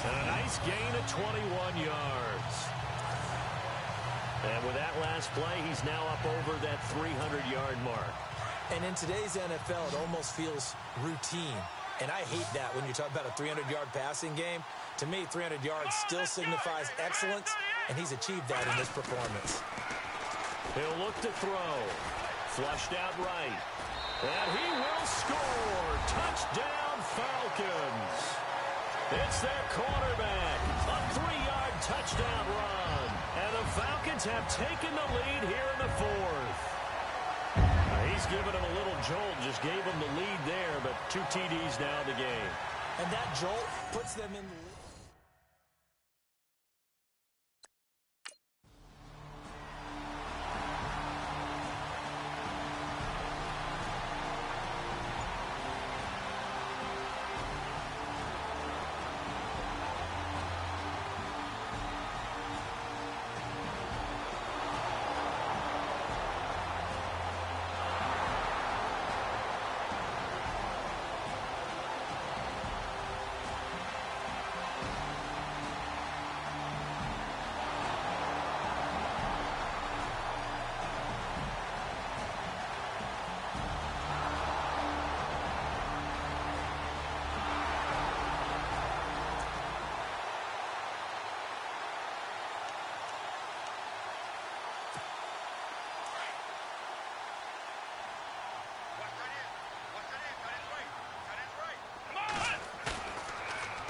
And a nice gain of 21 yards. And with that last play, he's now up over that 300-yard mark. And in today's NFL, it almost feels routine. And I hate that when you talk about a 300-yard passing game. To me, 300 yards still signifies excellence, and he's achieved that in this performance. He'll look to throw. Flushed out right. And he will score. Touchdown, Falcons. It's their quarterback. A 3-yard touchdown run. And the Falcons have taken the lead here in the 4th. He's given him a little jolt. Just gave him the lead there, but 2 TDs now in the game. And that jolt puts them in the lead.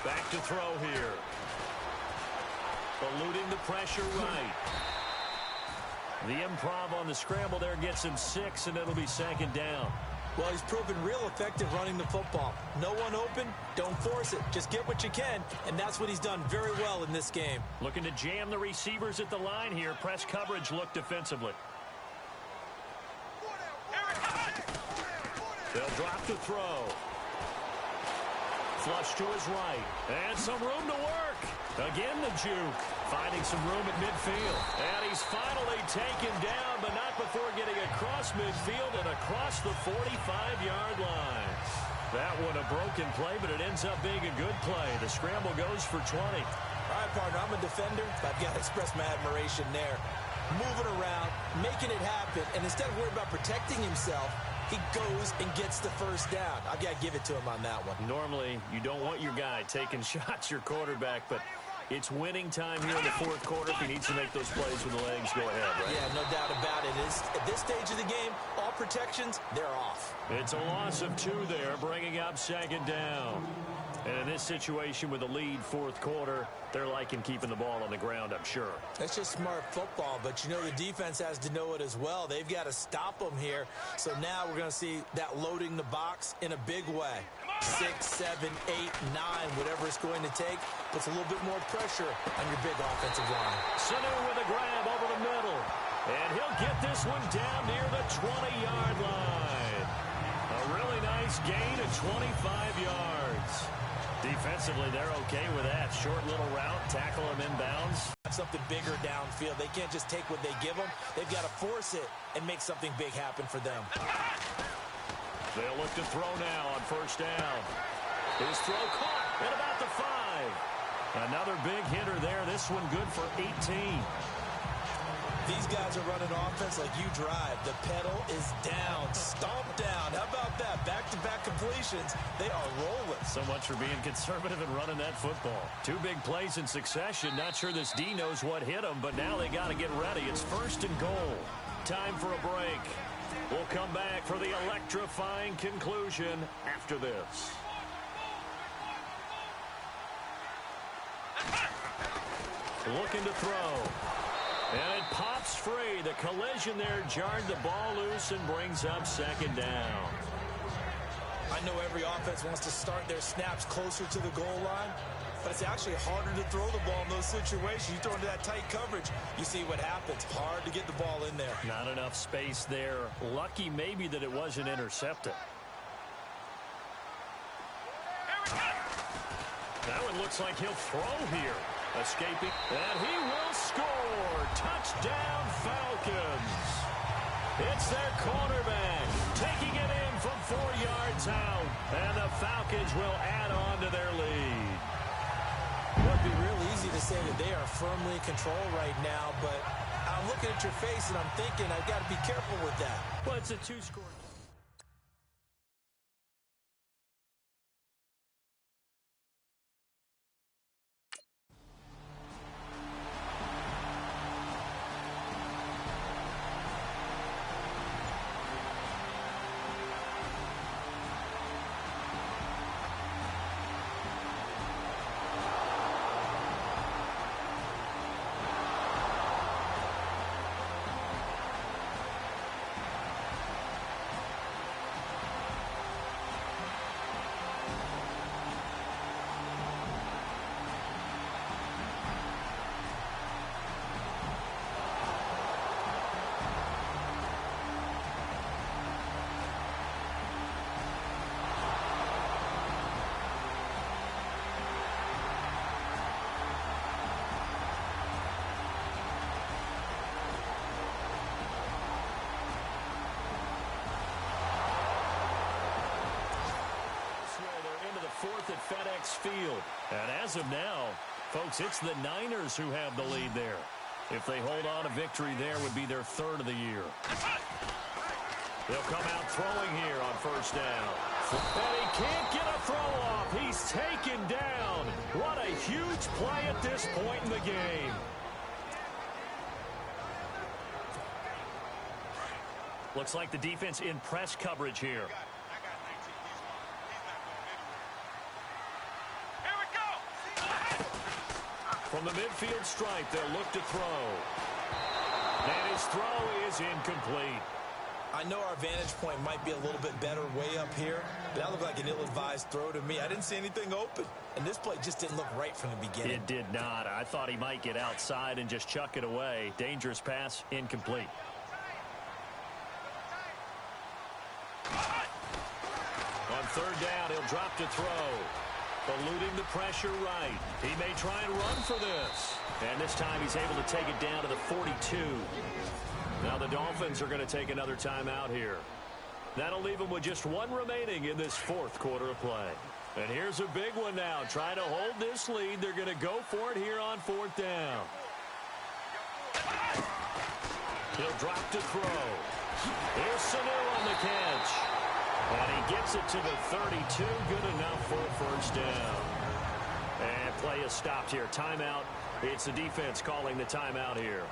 Back to throw here. Eluding the pressure right. The improv on the scramble there gets him 6, and it'll be second down. Well, he's proven real effective running the football. No one open, don't force it. Just get what you can, and that's what he's done very well in this game. Looking to jam the receivers at the line here. Press coverage look defensively. They'll drop to throw. Flush to his right. And some room to work. Again, the juke. Finding some room at midfield. And he's finally taken down, but not before getting across midfield and across the 45-yard line. That one a broken play, but it ends up being a good play. The scramble goes for 20. All right, partner, I'm a defender, but I've got to express my admiration there. Moving around, making it happen, and instead of worrying about protecting himself, he goes and gets the first down. I've got to give it to him on that one. Normally, you don't want your guy taking shots, your quarterback, but it's winning time here in the 4th quarter. If he needs to make those plays with the legs, go ahead, right? Yeah, no doubt about it. At this stage of the game, all protections, they're off. It's a loss of 2 there, bringing up second down. And in this situation with a lead 4th quarter, they're liking keeping the ball on the ground, I'm sure. That's just smart football, but you know the defense has to know it as well. They've got to stop them here. So now we're going to see that loading the box in a big way. 6, 7, 8, 9, whatever it's going to take, puts a little bit more pressure on your big offensive line. Sanu with a grab over the middle. And he'll get this one down near the 20-yard line. A really nice gain of 25 yards. Defensively, they're okay with that. Short little route, tackle him inbounds. Something bigger downfield. They can't just take what they give them. They've got to force it and make something big happen for them. They'll look to throw now on first down. His throw caught at about the 5. Another big hitter there. This one good for 18. These guys are running offense like you drive. The pedal is down, stomp down. How about that? Back-to-back completions. They are rolling. So much for being conservative and running that football. 2 big plays in succession. Not sure this D knows what hit him, but now they got to get ready. It's 1st and goal. Time for a break. We'll come back for the electrifying conclusion after this. looking to throw. And it pops free. The collision there jarred the ball loose and brings up second down. I know every offense wants to start their snaps closer to the goal line, but it's actually harder to throw the ball in those situations. You throw into that tight coverage, you see what happens. Hard to get the ball in there. Not enough space there. Lucky maybe that it wasn't intercepted. That one looks like he'll throw here. Escaping, and he will score. Touchdown, Falcons. It's their cornerback taking it in from 4 yards out, and the Falcons will add on to their lead. It would be real easy to say that they are firmly in control right now, but I'm looking at your face and I'm thinking I've got to be careful with that. Well, it's a two-score. Fourth at FedEx Field. And as of now, folks, it's the Niners who have the lead there. If they hold on, a victory there would be their third of the year. They'll come out throwing here on first down. And he can't get a throw off. He's taken down. What a huge play at this point in the game. Looks like the defense in press coverage here. From the midfield stripe, they'll look to throw. And his throw is incomplete. I know our vantage point might be a little bit better way up here, but that looked like an ill-advised throw to me. I didn't see anything open, and this play just didn't look right from the beginning. It did not. I thought he might get outside and just chuck it away. Dangerous pass, incomplete. On third down, he'll drop to throw. Eluding the pressure right. He may try and run for this. And this time he's able to take it down to the 42. Now the Dolphins are going to take another timeout here. That'll leave them with just one remaining in this fourth quarter of play. And here's a big one now. Trying to hold this lead. They're going to go for it here on fourth down. He'll drop to throw. Here's Sanu on the catch. And he gets it to the 32. Good enough for a first down. And play is stopped here. Timeout. It's the defense calling the timeout here.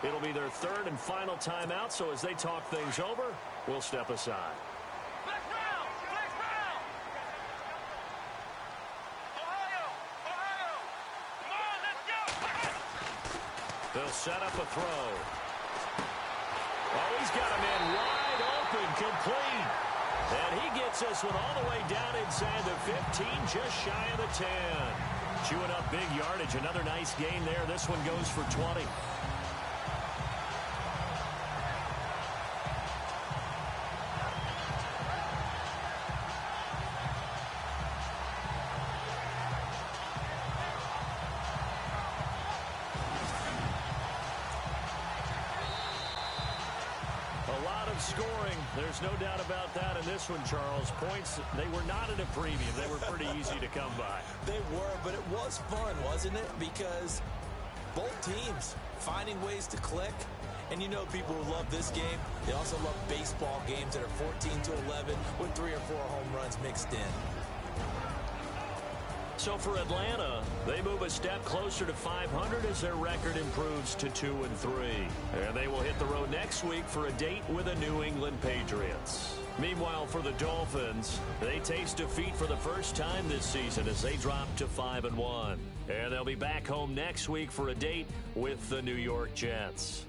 It'll be their third and final timeout, so as they talk things over, we'll step aside. Flex round! Flex round! Ohio! Ohio! Come on, let's go! They'll set up a throw. Oh, he's got a man wide open, complete. And he gets this one all the way down inside the 15, just shy of the 10. Chewing up big yardage. Another nice gain there. This one goes for 20. Scoring, there's no doubt about that in this one, Charles. Points, they were not at a premium. They were pretty easy to come by. They were, but it was fun, wasn't it? Because both teams finding ways to click. And you know people who love this game, they also love baseball games that are 14-11 with 3 or 4 home runs mixed in. So for Atlanta, they move a step closer to 500 as their record improves to 2-3. And they will hit the road next week for a date with the New England Patriots. Meanwhile, for the Dolphins, they taste defeat for the first time this season as they drop to 5-1. And they'll be back home next week for a date with the New York Jets.